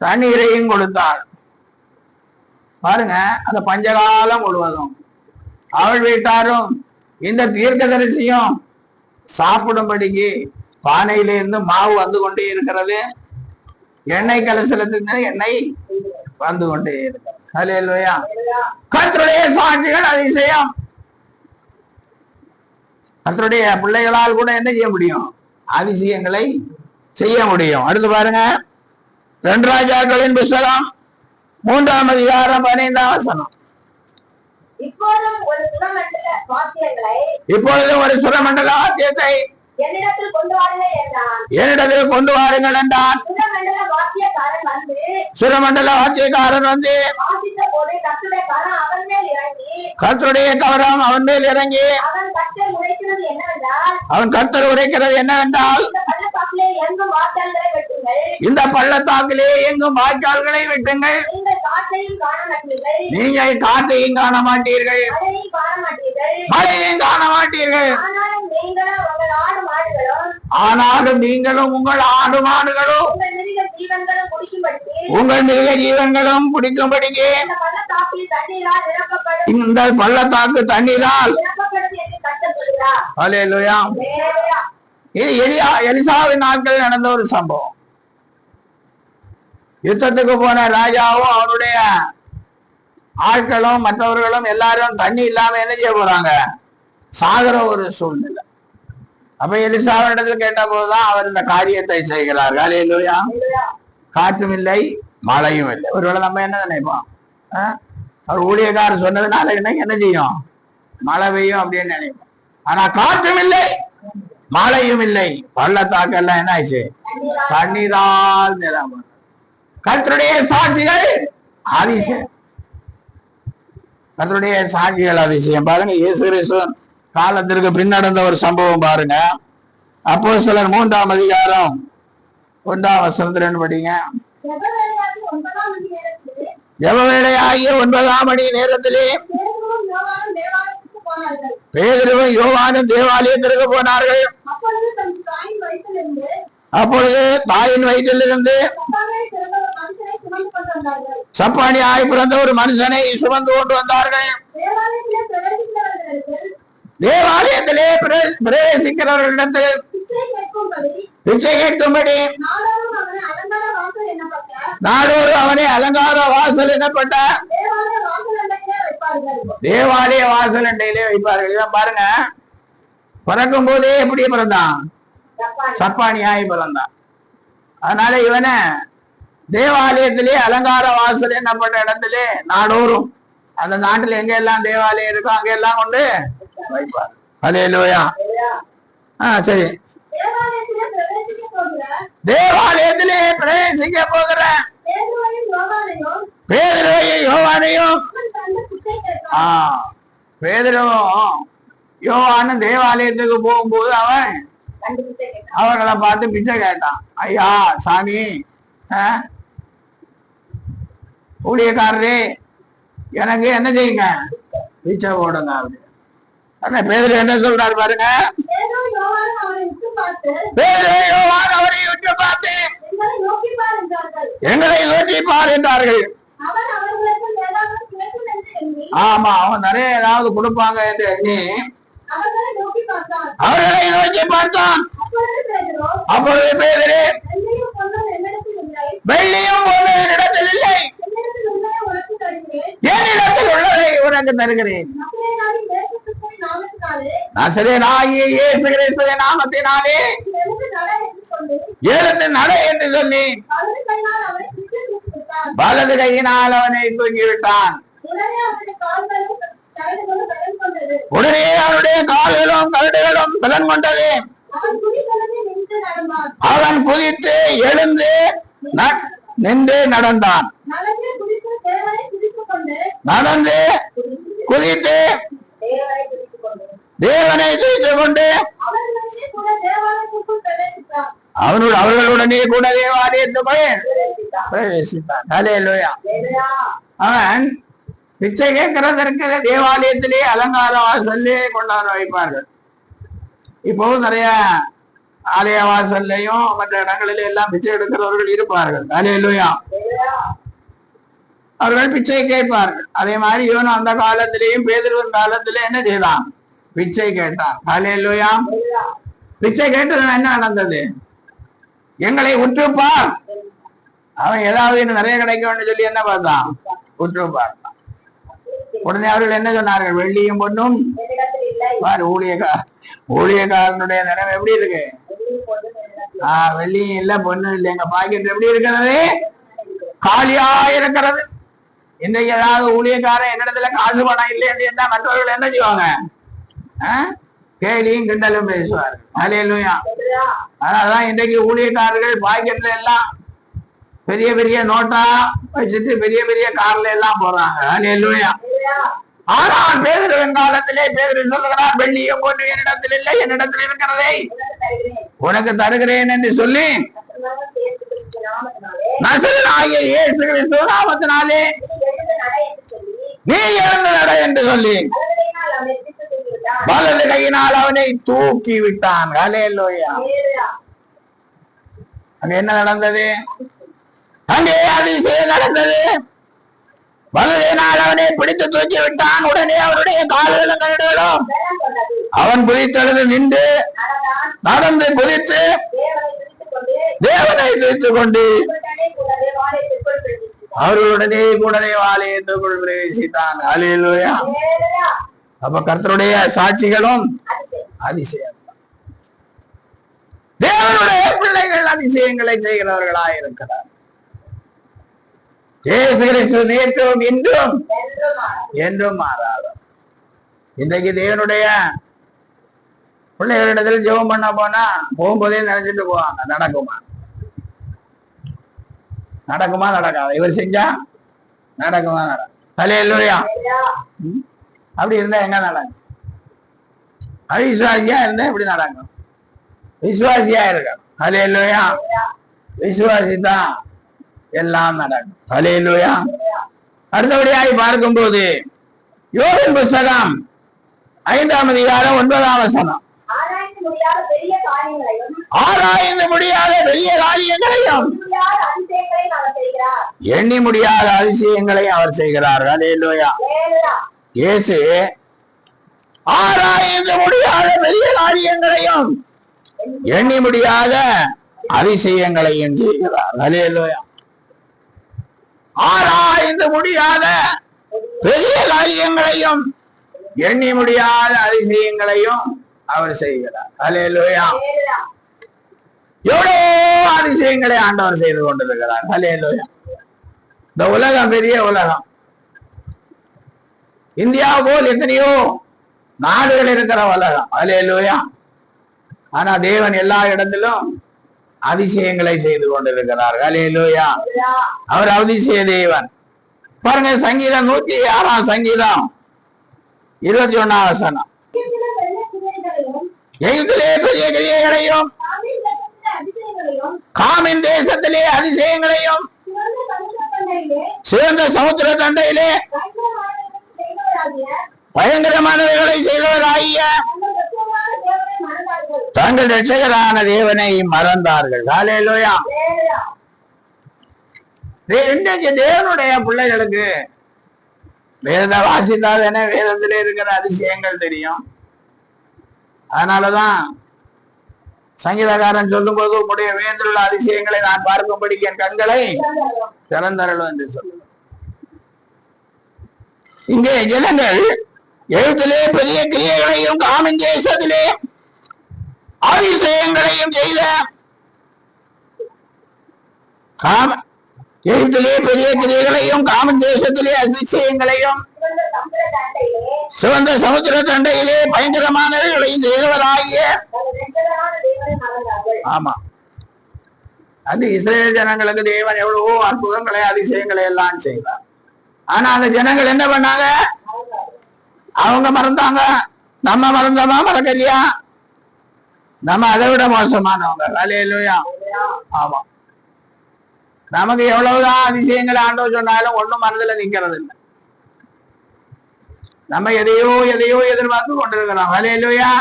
தண்ணீரையும் கொடுத்தாள். பாருங்க, அந்த பஞ்சகாலம் முழுவதும் அவள் வீட்டாரும் இந்த தீர்க்கதரிசியும் சாப்பிடும்படிக்கு பானையிலிருந்து மாவு வந்து கொண்டே இருக்கிறது, எண்ணெய் கலசலத்திலிருந்து எண்ணெய் வந்து கொண்டே இருக்கிறது. ஹல்லேலூயா. கர்த்தருடைய சாட்சிகள் அதிசயம். கர்த்தருடைய பிள்ளைகளால் கூட என்ன செய்ய முடியும்? அதிசயங்களை செய்ய முடியும். அடுத்து பாருங்க, 2 ராஜாக்களின் புஸ்தகம் 3ஆம் அதிகாரம் 15ஆம் வசனம். இப்பொழுதும் ஒரு சுரமண்டல வாத்தியத்தை என்னிடத்தில் கொண்டு வாருங்கள் என்றான். சுரமண்டல வாத்தியக்காரன் வந்து கர்த்தருடைய கவரம் அவன் மேல் இறங்கி அவன் கர்த்தர் உரைக்கிறது என்னவென்றால், இந்த பள்ளத்தாக்கிலே எங்கும் வாய்க்கால்களை வெட்டுங்கள், நீங்கள் காற்றையும் காண மாட்டீர்கள், மழையையும் காண மாட்டீர்கள். ஆனாலும் நீங்களும் உங்கள் ஆடு மாடுகளும் உங்கள் மிருக ஜீவன்களும் குடிக்கும்படிக்கு இந்த பள்ளத்தாக்கு தண்ணீரால். ஹல்லேலூயா. இது எலிசாவின் நாட்களில் நடந்த ஒரு சம்பவம். யுத்தத்துக்கு போன ராஜாவும் அவருடைய ஆட்களும் மற்றவர்களும் எல்லாரும் தண்ணி இல்லாம என்ன செய்ய போறாங்க? சாகர ஒரு சூழ்நிலை. அப்ப எலிசாவினிடத்தில் கேட்ட போதுதான் அவர் இந்த காரியத்தை செய்கிறார். ஹல்லேலூயா. காற்றும் இல்லை, மழையும் இல்லை. ஒருவேளை நம்ம என்ன நினைப்போம்? அவர் ஊழியக்காரர் சொன்னதுனால என்ன செய்யும்? மழை பெய்யும் அப்படின்னு நினைப்போம். ஆனா காற்றும் இல்லை, மழையும் இல்லை, பள்ளத்தாக்கெல்லாம் என்ன ஆயிடுச்சு? தண்ணீரால் நிரம்பும். கர்த்தருடைய சாட்சிகள் அதிசயம். கர்த்தருடைய சாட்சிகள் அதிசயம். பாருங்க, இயேசு கிறிஸ்துவின் காலத்திற்கு பின் நடந்த ஒரு சம்பவம் பாருங்க. அப்போஸ்தலர் 3ஆம் அதிகாரம் 1ஆம் வசனத்திலிருந்து படிங்க. ஜெபவேளையாகிய 9ஆம் மணி நேரத்திலே பேதுருவும் யோவானும் தேவாலயத்திற்கு போனார்கள். அப்பொழுது தாயின் வயிற்றிலிருந்து சப்பானியாய் பிறந்த ஒரு மனுஷனை சுமந்து கொண்டு வந்தார்கள். தேவாலயத்திலே பிரவேசிக்கிறவர்களிடத்தில் பிச்சை கேட்கும்படி நாடோறு அவனை அலங்கார வாசல் எனப்பட்ட தேவாலய வாசல் அண்டையிலே வைப்பார்கள். இதான் பாருங்க, பிறக்கும் போதே எப்படி பிறந்தான்? சப்பானியாய் பிறந்தான். அதனால இவனை தேவாலயத்திலே அலங்கார வாசல் என்னப்பட்ட இடத்திலே நாடோறும், அந்த நாட்டில் எங்க எல்லாம் தேவாலயம் இருக்கோ அங்க எல்லாம் கொண்டு வைப்பார். ஹல்லேலூயா. சரி, தேவாலயத்திலே பிரவேசிக்க போகிற பேதுருவையும் யோவானையும் பேதுருவும் யோவானும் தேவாலயத்துக்கு போகும்போது அவர்களை பார்த்து பிச்சை கேட்டான். ஐயா சாமி, ஊழியக்காரரே, எனக்கு என்ன செய்யுங்க? பிச்சை போடுங்க அப்படி. பேதுரு என்ன சொல்றாரு பாருங்க. அவரை உற்று பார்த்து எங்களை நோக்கி பார் என்றார்கள். ஆமா, அவன் நிறைய ஏதாவது கொடுப்பாங்க என்று எண்ணி அவர்களை நோக்கி பார்த்தான். அப்பொழுது பேதுரு, வெள்ளியும் பொன்னும் என்னிடத்தில் இல்லை, என்னிடத்தில் உள்ளதை உனக்கு தருகிறேன். நசரேயனாகிய இயேசு கிறிஸ்துவின் நாமத்தினாலே எழுந்து நட என்று சொல்லி வலது கையினால் அவனை தூக்கிவிட்டான். உடனே அவனுடைய கால்களும் கரடுகளும் பலன் கொண்டது. அவன் குதித்து எழுந்து நின்று நடந்தான். நடந்து குதித்து தேவனை துதித்துக் கொண்டு அவர்களுடனே கூட தேவாலயத்துக்குள்ளே பிரவேசித்தான். ஹல்லேலூயா. அவன் பிச்சை கேட்கிறதற்கு தேவாலயத்திலே அலங்கார வாசல்லே கொண்டாட வைப்பார்கள். இப்போவும் நிறைய ஆலய வாசல்லையும் மற்ற இடங்களிலே எல்லாம் பிச்சை எடுக்கிறவர்கள் இருப்பார்கள். ஹல்லேலூயா. அவர்கள் பிச்சை கேட்பார்கள். அதே மாதிரி இவன் அந்த காலத்திலேயும் பேதுருவின் காலத்திலே என்ன செய்தான்? பிச்சை கேட்டான். ஹல்லேலூயா. பிச்சை கேட்டது என்ன நடந்தது? எங்களை உற்றுப்பார். அவன் ஏதாவது இன்னும் நிறைய கிடைக்கும் சொல்லி என்ன பார்த்தான்? உற்றுப்பார். உடனே அவர்கள் என்ன சொன்னார்கள்? வெள்ளியும் பொண்ணும் ஊழியக்காரனுடைய நிலைமை எப்படி இருக்கு? வெள்ளியும் இல்ல பொண்ணும் இல்லை, எங்க பாக்கெட் எப்படி இருக்கிறது? காலியா இருக்கிறது. இன்றைக்கு ஏதாவது ஊழியக்காரன் என்னிடத்துல காசு பணம் இல்லை என்ன மற்றவர்கள் என்ன செய்வாங்க? கேலியும் கிண்டலும் பேசுவார்கள். ஹல்லேலூயா. அதனாலதான் இன்றைக்கு ஊழியக்காரர்கள் பாக்கெட்ல எல்லாம் பெரிய பெரிய நோட்டா வச்சுட்டு பெரிய பெரிய கார்ல எல்லாம் போறாங்க. ஹல்லேலூயா. ஆனால் பேதுருவின் காலத்திலே பேதுரு சொல்லுகிறார், வெள்ளியும் பொண்ணு என்னிடத்தில் இல்லை, என்னிடத்தில் இருக்கிறதை உனக்கு தருகிறேன் என்று சொல்லி நசரேயனாகிய இயேசு கிறிஸ்து நாமத்தினாலே நீ எழுந்து நட என்று சொல்லி வலது கையினால் அவனை தூக்கி விட்டான். ஹல்லேலூயா. அங்க என்ன நடந்தது? அங்கே அதிசயம் நடந்தது. வலதினால் அவனை பிடித்து தூக்கி விட்டான். உடனே அவருடைய கால்களும் கைகளும் அவன் குதித்தெழுந்து நின்று நடந்து குதித்து தேவனை துதித்துக் கொண்டு அவர்களுடனே கூட தேவாலயத்துக்குள் பிரவேசித்தான். ஹல்லேலூயா. அப்ப கர்த்தருடைய சாட்சிகளும் அதிசயம். தேவனுடைய பிள்ளைகள் அதிசயங்களை செய்கிறவர்களாய் இருக்கிறார். இயேசு கிறிஸ்து நேற்றும் இன்றும் என்றும் மாறாதவர். இன்றைக்கு தேவனுடைய பிள்ளைகளிடத்தில் ஜெபம் பண்ண போனா போகும்போதே நினைச்சிட்டு போவாங்க. நடக்குமா நடக்குமா நடக்காது? இவர் செஞ்சா நடக்குமா நடக்கும்? ஹல்லேலூயா. அப்படி இருந்தா எங்க நடக்கும்? அவிசுவாசியா இருந்தா எப்படி நடக்கும்? விசுவாசியா இருக்கணும். ஹல்லேலூயா. விசுவாசிதான் எல்லாம் நடக்கும். ஹல்லேலூயா. அடுத்தபடியாய் பார்க்கும்போது யோபின் புத்தகம் 5ஆம் அதிகாரம் 9ஆம் வசனம். ஆராய்ந்து முடியாத பெரிய காரியங்களையும் எண்ணி முடியாத அதிசயங்களையும் அவர் செய்கிறார். ஹல்லேலூயா. இயேசு ஆராய்ந்து முடியாத பெரிய காரியங்களையும் எண்ணி முடியாத அதிசயங்களையும் செய்கிறார். ஹல்லேலூயா. ஆராய்ந்து முடியாத பெரிய காரியங்களையும் எண்ணி முடியாத அதிசயங்களையும் அவர் செய்கிறார். ஹல்லேலூயா. எவ்வளவு அதிசயங்களை ஆண்டவர் செய்து கொண்டிருக்கிறார். ஹல்லேலூயா. இந்த உலகம் பெரிய உலகம். இந்தியா போல் எத்தனையோ நாடுகள் இருக்கிற உலகம். ஹல்லேலூயா. ஆனா தேவன் எல்லா இடத்திலும் அதிசயங்களை செய்து கொண்டிருக்கிறார். ஹல்லேலூயா. அவர் அதிசய தேவன். பாருங்க, சங்கீதம் 106ஆம் சங்கீதம் 21ஆம் வசனம். எகிப்திலே பெரிய கிரியைகளையும் காமின் தேசத்திலே அதிசயங்களையும் சிறந்த சமுத்திர தண்டையிலே பயங்கரமானவைகளை செய்தவராகிய தங்கள் இரட்சகரான தேவனை மறந்தார்கள். ஹல்லேலூயா. இன்றைக்கு தேவனுடைய பிள்ளைகளுக்கு வேதத்தை வாசித்தாதானே வேதத்திலே இருக்கிற அதிசயங்கள் தெரியும். அதனாலதான் சங்கீதக்காரன் சொல்லும் போது உங்களுடைய வேதத்தில் உள்ள அதிசயங்களை நான் பார்க்கும்படி என் கண்களை திறந்தரலும் என்று சொல்லுவார். இங்கே ஜனங்கள் எழுத்திலே பெரிய கிரியைகளையும் காமின் தேசத்திலே அதிசயங்களையும் செய்த எழுத்திலே பெரிய கிரியைகளையும் காமின் தேசத்திலே அதிசயங்களையும் சிவந்த சமுத்திர தண்டையிலே பயங்கரமானவர்களையும் செய்தவராகிய ஆமா அது இஸ்ரேல் ஜனங்களுக்கு தேவன் எவ்வளவோ அற்புதங்களை அதிசயங்களை எல்லாம் செய்தார். ஆனா அந்த ஜனங்கள் என்ன பண்ணாங்க? அவங்க மறந்தாங்க. நம்ம மறந்தோமா? மறக்கலையா? நம்ம அதை விட மோசமானவங்க. ஹல்லேலூயா. ஆமா, நமக்கு எவ்வளவுதான் அதிசயங்கள் ஆண்டவர் சொன்னாலும் ஒண்ணும் மனதுல நிக்கிறது இல்லை. நம்ம எதையோ எதிர்பார்த்து கொண்டிருக்கிறோம். ஹல்லேலூயா.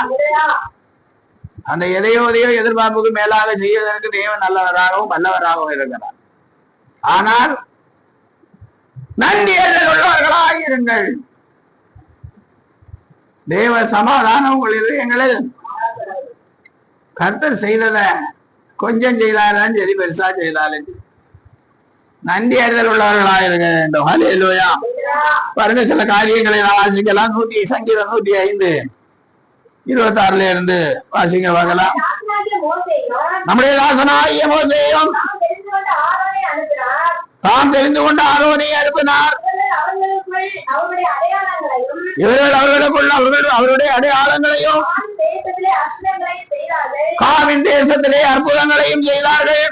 அந்த எதையோ எதிர்பார்ப்புக்கு மேலாக செய்வதற்கு தேவன் நல்லவராகவும் வல்லவராகவும் இருக்கிறார். ஆனால் நன்றியர்கள் உள்ளவர்களாக இருங்கள். தேவ சமாதானம் உங்கள் இதயங்களில். கர்த்தர் செய்தத கொஞ்சம் செய்தாலும் சரி, பெருசா செய்தாலும் நன்றி அறிதல் உள்ளவர்களாக இருக்க வேண்டும். ஹல்லேலூயா. பாருங்க, சில காரியங்களை நான் வாசிக்கலாம். சங்கீதம் 105:26 இருந்து வாசிங்க பார்க்கலாம். நம்முடைய தாசனாகிய மோசேயும் தாம் தெரிந்து கொண்ட ஆரோனை அனுப்பினார். இவர்கள் அவர்களுக்குள் அவருடைய அடையாளங்களையும் காமின் தேசத்திலே அற்புதங்களையும் செய்தார்கள்.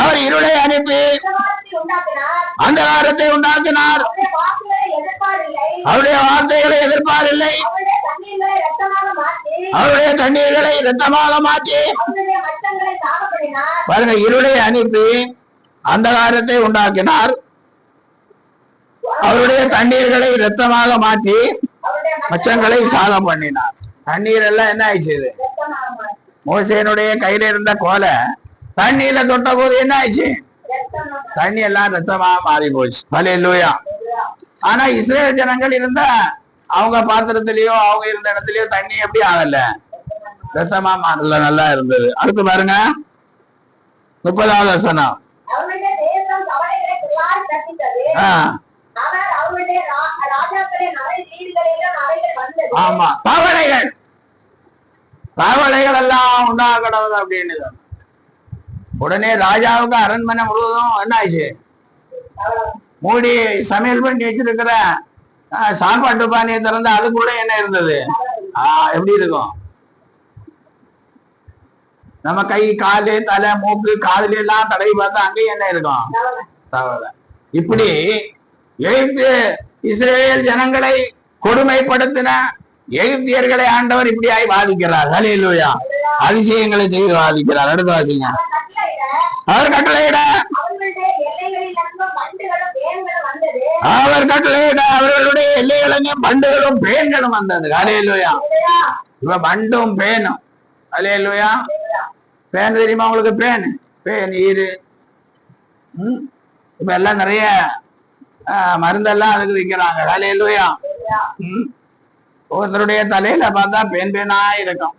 அவர் இருளை அனுப்பி அந்தகாரத்தை உண்டாக்கினார். அவருடைய வார்த்தைகளை எதிர்ப்பாரில்லை. அவருடைய தண்ணீர்களை இரத்தமாக மாற்றி பாருங்க, இருளை அனுப்பி அந்தகாரத்தை உண்டாக்கினார். அவருடைய தண்ணீர்களை இரத்தமாக மாற்றி மச்சங்களை சாதம் பண்ணினார். தண்ணீர் எல்லாம் என்ன ஆயிடுச்சு? மோசேனுடைய கையில இருந்த கோலை தண்ணீர்ல தொட்ட போது என்ன ஆயிடுச்சு? தண்ணி எல்லாம் ரத்தமா மாறி போச்சு. ஹல்லேலூயா. ஆனா இஸ்ரேல் ஜனங்கள் இருந்த அவங்க பாத்திரத்திலயோ அவங்க இருந்த இடத்துலயோ தண்ணி எப்படி ஆகல? ரத்தமா மாறல, நல்லா இருந்தது. அடுத்து பாருங்க 30வது வசனம். ஆமா, தவளைகள் எல்லாம் உண்டாகக்கூடாது அப்படின்னு. உடனே ராஜாவுக்கு அரண்மனை முழுவதும் என்ன ஆயிடுச்சு? மூடி சமையல் பண்ணி வச்சிருக்கிற சாப்பாட்டு பானையை திறந்து அதுக்குள்ள என்ன இருந்தது? எப்படி இருக்கும்? நம்ம கை, காலு, தலை, மூக்கு, காதுல எல்லாம் தடவி பார்த்தா அங்கேயும் என்ன இருக்கும்? தவளை. இப்படி எகிப்து இஸ்ரேல் ஜனங்களை கொடுமைப்படுத்தின எகிப்தியர்களை ஆண்டவர் இப்படியாய் வாதிக்கிறார். ஹல்லேலூயா. அதிசயங்களை செய்து வாதிக்கிறார். அடுத்து வாசிங்க. அவர் கட்டளையிட அவர்களுடைய எல்லைகளையும் பண்டுகளும் பேன்களும் வந்தது. ஹல்லேலூயா. இப்ப பண்டும் பேனும். ஹல்லேலூயா. பேன் தெரியுமா உங்களுக்கு? பேன் ஈரு. இப்ப எல்லாம் நிறைய மருந்தெல்லாம் அதுக்கு விற்கிறாங்க. ஹல்லேலூயா. ஒருத்தருடைய தலையில பார்த்தா பேனா இருக்கும்.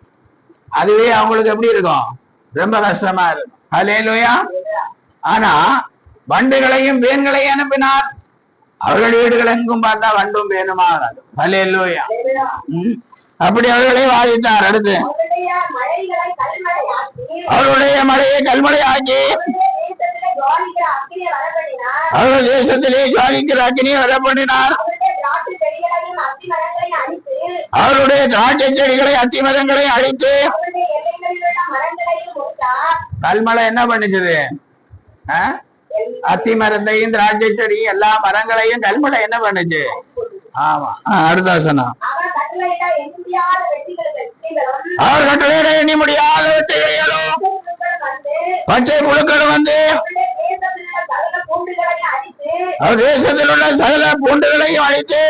அதுவே அவங்களுக்கு எப்படி இருக்கும்? ரொம்ப கஷ்டமா இருக்கும். ஹல்லேலூயா. ஆனா வண்டுகளையும் பேன்களையும் அனுப்பினார். அவர்கள் வீடுகள் எங்கும் பார்த்தா வண்டும் பேனுமா. ஹல்லேலூயா. அப்படி அவர்களை வாதித்தார். அடுத்து அவருடைய மழையை கல்மழை ஆக்கி அவர்கள் தேசத்திலே ஜுவாலிக்கிற அக்கினியை வரப்பண்ணினார். அவருடைய திராட்சை செடிகளை அத்தி மரங்களை அழித்து கல்மழை என்ன பண்ணுச்சு? அத்தி மரத்தையும் திராட்சை செடியும் எல்லா மரங்களையும் கல்மழை என்ன பண்ணுச்சு? ஆமா. அடுத்த வசனம். அவர் கட்டளையிட எண்ணி முடியாத வெட்டுகளும் பச்சை புழுக்களும் வந்து அவர் தேசத்தில் உள்ள சகல பூண்டுகளையும் அழித்து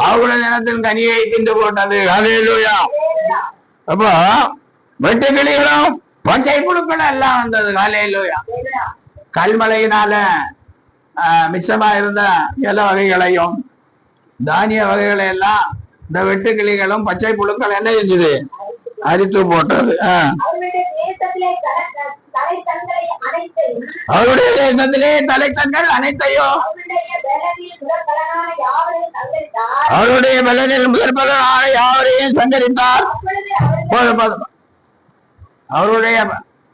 அவருடைய நிலத்தின் கனியை தின்று போட்டது. ஹல்லேலூயா. அப்போ வெட்டுக்கிளிகளும் பச்சை புழுக்களும் எல்லாம் வந்தது. ஹல்லேலூயா. கல்மழையினால மிச்சமா இருந்த இலை வகைகளையும் தானிய வகைகளை எல்லாம் இந்த வெட்டுக்கிளிகளும் பச்சை புழுக்கள் என்ன செஞ்சது? அரித்து போட்டது. அவருடைய தேசத்திலே தலைத்தங்கள் அனைத்தையும் அவருடைய பலனில் முதற்பலனான யாவரையும் சங்கரித்தார். அவருடைய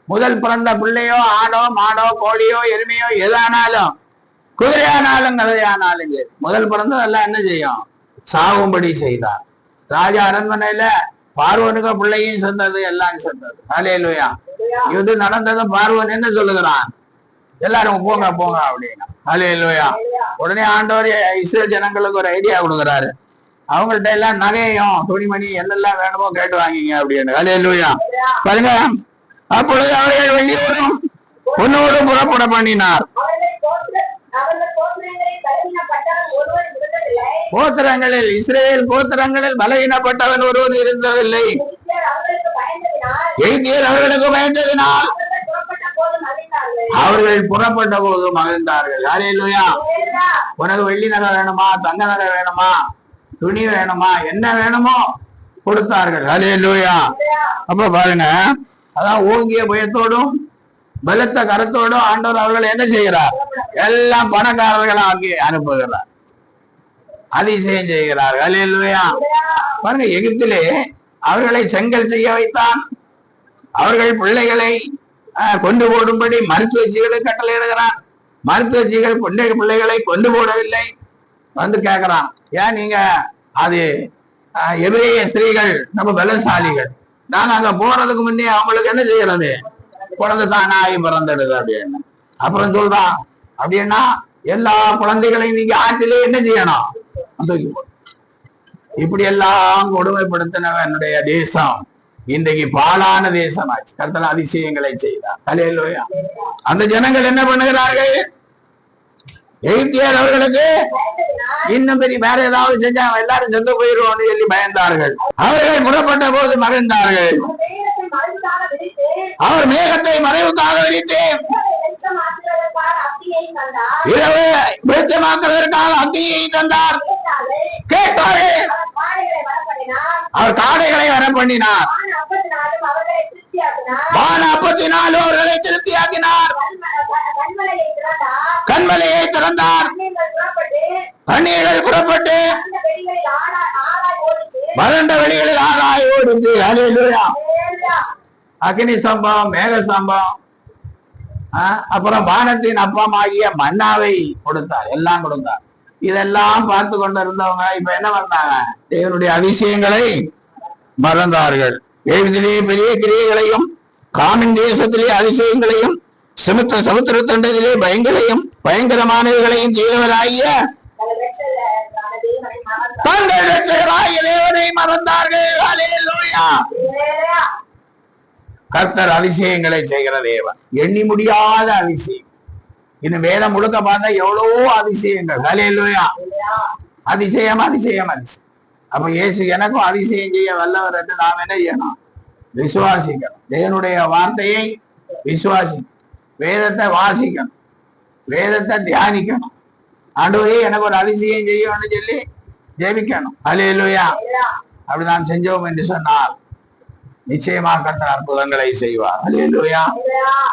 முதல் பிறந்த பிள்ளையோ, ஆடோ, மாடோ, கோழியோ, எருமையோ, எதானாலும், குதிரையானாலும் கதையானாலும் சரி, முதல் பிறந்ததெல்லாம் என்ன செய்யும்? சாகும்படி செய்தார். ராஜா அரண்மனையில பார்வனுக்கு பிள்ளையும் சென்றது, எல்லாம் சென்றது. ஹல்லேலூயா. இது நடந்ததும் பார்வன் என்ன சொல்லுகிறான்? எல்லாரும் போங்க போங்க அப்படின்னு. ஹல்லேலூயா. உடனே ஆண்டவர் இஸ்ரேல் ஜனங்களுக்கு ஒரு ஐடியா கொடுக்குறாரு. அவங்கள்ட்ட எல்லாம் நகையும் துணிமணி என்னெல்லாம் வேணுமோ கேட்டு வாங்கிங்க அப்படின்னு. அல்லேலூயா. பாருங்க, அப்பொழுது அவர்கள் வெளியோடும் பொன்னோடு புறப்பட பண்ணினார். கோத்திரங்களில் இஸ்ரேல் கோத்திரங்களில் பலவீனப்பட்டவன் ஒருவர் இருந்ததில்லை. எகிப்தியர் அவர்களுக்கு பயந்ததினால் அவர்கள் புறப்பட்ட போது மகிழ்ந்தார்கள். அல்லேலூயா. உனக்கு வெள்ளி நகை வேணுமா, தங்க நகை வேணுமா, துணி வேணுமா, என்ன வேணுமோ கொடுத்தார்கள். அல்லேலூயா. அப்ப பாருங்க, அதான் ஓங்கிய பயத்தோடும் பலத்த கரத்தோடும் ஆண்டவர் அவர்கள் என்ன செய்கிறார்? எல்லாம் பணக்காரர்களாக்கி அனுப்புகிறார், அதிசயம் செய்கிறார். அல்லேலூயா. பாருங்க, எகிப்திலே அவர்களை செங்கல் செய்ய வைத்தான். அவர்கள் பிள்ளைகளை கொண்டு போடும்படி மருத்துவச்சிகளை கட்டளையிடுகிறான். மருத்துவச்சிகள் பிள்ளைகளை கொண்டு போடவில்லை. வந்து கேட்கிறான், ஏன் நீங்க அது எபிரேய ஸ்திரீகள் நம்ம பலசாலிகள், நான் அங்க போறதுக்கு முன்னே அவங்களுக்கு என்ன செய்யறது? குழந்தை தானாகி பிறந்துடுது அப்படின்னு. அப்புறம் சொல்றான், அப்படின்னா எல்லா குழந்தைகளையும் நீங்க ஆற்றிலே என்ன செய்யணும்? இப்படி எல்லாம் கொடுமைப்படுத்தினவன் என்னுடைய தேசம் இன்றைக்கு பாழான தேசமாச்சு. கர்த்தர் அதிசயங்களை செய்தார். அல்லேலூயா. அந்த ஜனங்கள் என்ன பண்ணுகிறார்கள்? எகிப்தியர் அவர்களுக்கு இன்னும் பெரிய வேற ஏதாவது செஞ்சா எல்லாரும் சென்று போயிடுவோம்னு சொல்லி பயந்தார்கள். அவர்கள் புறப்பட்ட போது மகிழ்ந்தார்கள். அவர் மேகத்தை மறைவுக்காக விரித்து இரவு வெளிச்சமாக்குவதற்காக அக்னியை தந்தார். கேட்டார்கள். அவர் காடைகளை வர பண்ணினார். வான அப்பத்தினாலும் அவர்களை திருப்தியாக்கினார். கண்மலையை திறந்தார். தண்ணீர்கள் புறப்பட்டு வறண்ட வெளிகளில் ஆகாய் ஓடுது. அல்லேலூயா. அக்னி ஸ்தம்பம், மேக ஸ்தம்பம், அப்புறம் வானத்தின் அப்பமாகிய மன்னாவை கொடுத்தார், எல்லாம் கொடுத்தார். இதெல்லாம் பார்த்து கொண்டு இருந்தவங்க இப்ப என்ன பண்ணாங்க? தேவனுடைய அதிசயங்களை மறந்தார்கள். எழுதிலே பெரிய கிரியைகளையும் காமின் தேசத்திலே அதிசயங்களையும் சமுத்திர தண்டத்திலே பயங்கரமானவர்களையும் செய்தவராகிய தங்கள் இரட்சகராகிய தேவனை மறந்தார்கள். அல்லேலூயா. கர்த்தர் அதிசயங்களை செய்கிற தேவன், எண்ணி முடியாத அதிசயம். இன்னும் வேதம் முழுக்க பார்த்தா எவ்வளவோ அதிசயங்கள். அல்லேலூயா. அதிசயம் அதிசயம் அதிசயம். அப்ப இயேசு எனக்கும் அதிசயம் செய்ய வல்லவர் என்று நாம் என்ன செய்யணும்? விசுவாசிக்கணும். தேவனுடைய வார்த்தையை விசுவாசிக்கணும், வேதத்தை வாசிக்கணும், வேதத்தை தியானிக்கணும். ஆண்டவரே எனக்கு ஒரு அதிசயம் செய்யணும்னு சொல்லி ஜெபிக்கணும். அல்லேலூயா. அப்படி நாம் செஞ்சோம் என்று சொன்னால் நிச்சயமாக கர்த்தர் அற்புதங்களை செய்வார். அல்லேலூயா.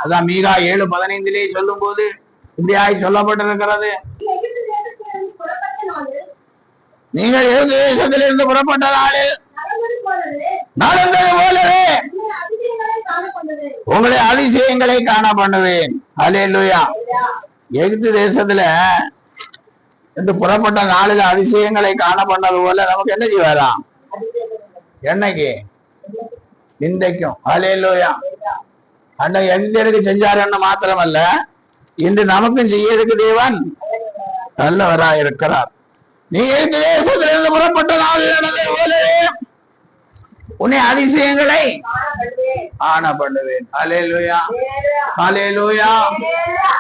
அதான் மீகா 7:15 சொல்லும் போது இப்படியாய் சொல்லப்பட்டிருக்கிறது, நீங்கள் எகிப்து தேசத்திலிருந்து புறப்பட்ட நாளில் நடந்தது போலவே உங்களை அதிசயங்களை காண பண்ணுவேன். அல்லேலூயா. எகிப்து தேசத்துல இருந்து புறப்பட்ட நாளில் அதிசயங்களை காண பண்ணது போல நமக்கு என்ன செய்வாராம்? என்னைக்கு? இன்றைக்கும். அல்லேலூயா. அன்னை எகிப்தியருக்கு செஞ்சாருன்னு மாத்திரமல்ல, இன்று நமக்கும் செய்யறதுக்கு தேவன் நல்லவராய் இருக்கிறார். நீ எகிப்து தேசத்திலிருந்து புறப்பட்ட நாளில் நடந்தது போலவே உன்னை அதிசயங்களை ஆன பண்ணுவேன். அல்லேலூயா. அல்லேலூயா.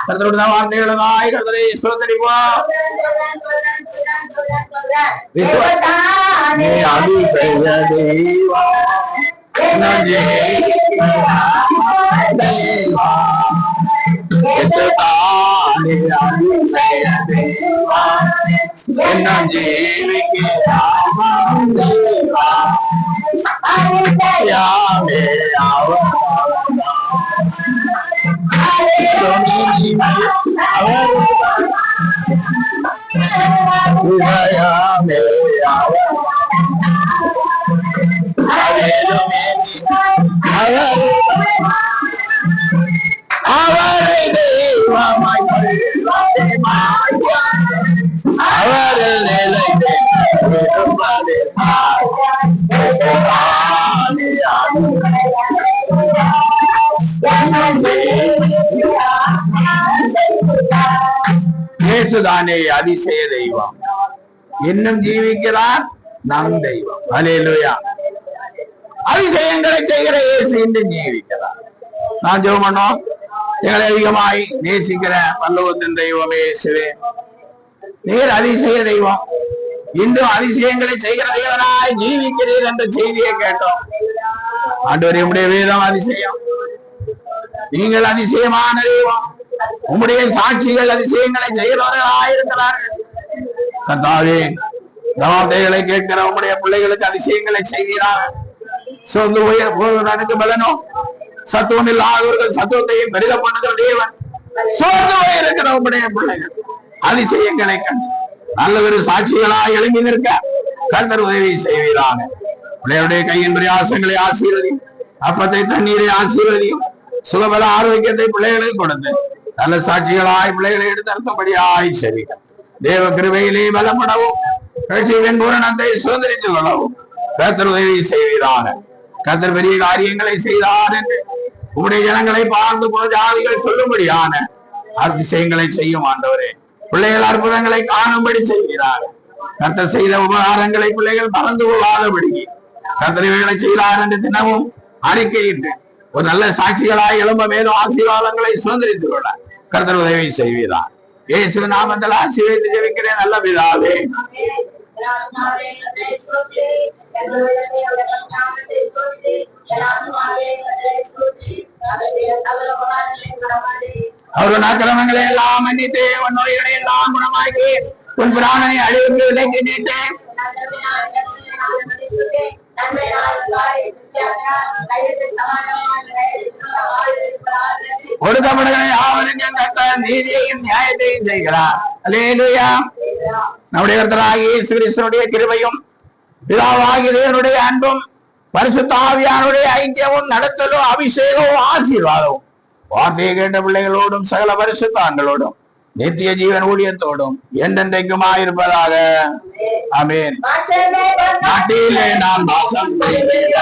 கர்த்தருடைய வார்த்தைகளுக்காய் கர்த்தரை ஸ்தோத்திரிப்போம். நீ அதிசய தெய்வம், என்ன அவரை தெய்வமாய் அவரில் நிலைத்து இயேசுதானே அதிசய தெய்வம். இன்னும் ஜீவிக்கிறார், நம் தெய்வம். அல்லேலூயா. அதிசயங்களை செய்கிற இயேசு என்று ஜீவிக்கிறார். நான் ஜெபம் பண்ணோம். எங்களை அதிகமாய் நேசிக்கிற பரலோகத்தின் தெய்வமே இயேசுவே, நீர் அதிசய தெய்வம். இன்றும் அதிசயங்களை செய்கிற தேவனாய் ஜீவிக்கிறீர் என்ற செய்தியை கேட்டோம். ஆண்டவரே, உம்முடைய வேதம் அதிசயம். நீங்கள் அதிசயமான தெய்வம். உம்முடைய சாட்சிகள் அதிசயங்களை செய்கிறவர்களாயிருக்கிறார்கள். கர்த்தாவே, வார்த்தைகளை கேட்கிற உம்முடைய பிள்ளைகளுக்கு அதிசயங்களை செய்கிறார்கள். சொந்த போவதற்கு பலனோ சத்துவம் இல்லாதவர்கள் சத்துவத்தையும் பெருக பண்ணுகிற தேவன். சோர்ந்து இருக்கிற உம்முடைய பிள்ளைகள் அதிசயங்களை கண்டு நல்ல ஒரு சாட்சிகளாய் எழுப்பி நிற்க கர்த்தர் உதவி செய்வீராக. பிள்ளைகளுடைய கையின் பிரயாசங்களை ஆசீர்வதியும், அப்பத்தை தண்ணீரை ஆசீர்வதியும், சுகபல ஆரோக்கியத்தை பிள்ளைகளுக்கு கொடுத்து நல்ல சாட்சிகளாய் பிள்ளைகளை எடுத்து அர்த்தப்படியாய் சரி தேவ கிருபையிலே பலப்படவும் கட்சியின் பூரணத்தை சுதந்திரித்துக் கொள்ளவும் கர்த்தர் உதவி செய்வீராக. கர்த்தர் பெரிய காரியங்களை செய்தார் என்று உங்களுடைய ஜனங்களை பார்த்து போன ஜாதிகள் சொல்லும்படியான அதிசயங்களை செய்யும் ஆண்டவரே. பிள்ளைகள் அற்புதங்களை காணும்படி செய்கிறார். கர்த்தர் செய்த உபகாரங்களை பிள்ளைகள் மறந்து கொள்ளாதபடி கர்த்தர் இவைகளை செய்தார் என்று தினமும் அறிக்கையிட்டு ஒரு நல்ல சாட்சிகளாய் எழும்ப மேலும் ஆசீர்வாதங்களை சுதந்திரித்துக் கொள்ள கர்த்தர் உதவி செய்வீரார். இயேசு நாமத்தில் ஆசீர்வதித்து ஜெபிக்கிறேன் நல்ல பிதாவே. அவருடைய அக்கிரமங்களை எல்லாம் மன்னித்து உன் நோய்களை எல்லாம் குணமாக்கி உன் பிராணனை அழிவுக்கு விலக்கி நீட்டேன். ஒடுக்கப்படுகிற யாவருக்கும் கர்த்தர் நீதியையும் நியாயத்தையும் செய்கிறார். அல்லேலூயா. நம்முடைய கர்த்தராகிய இயேசு கிறிஸ்துவினுடைய கிருபையும் பிதாவாகிய தேவனுடைய அன்பும் பரிசுத்த ஆவியானுடைய ஐக்கியமும் நடத்தலும் அபிஷேகமும் ஆசீர்வாதமும் வார்த்தையை கேட்ட பிள்ளைகளோடும் சகல பரிசுத்தாங்களோடும் நித்திய ஜீவன் ஊழியத்தோடும் என்றென்றைக்குமாயிருப்பதாக. ஆமென். நாட்டிலே நான் வாசம் செய்வேன்.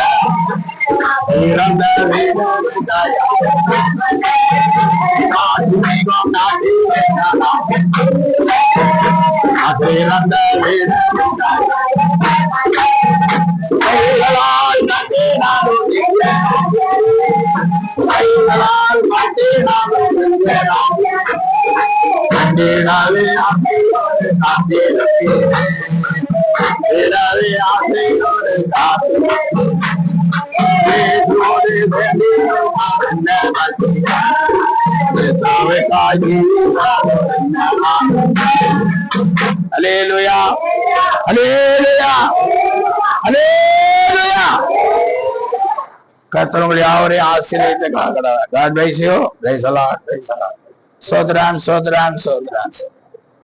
Hallelujah. Hallelujah. Hallelujah. கர்த்தர் உங்களை யாவரையும் ஆசீர்வதித்து God bless you. Praise the Lord. Praise the Lord. Sotram, Sotram, Sotram.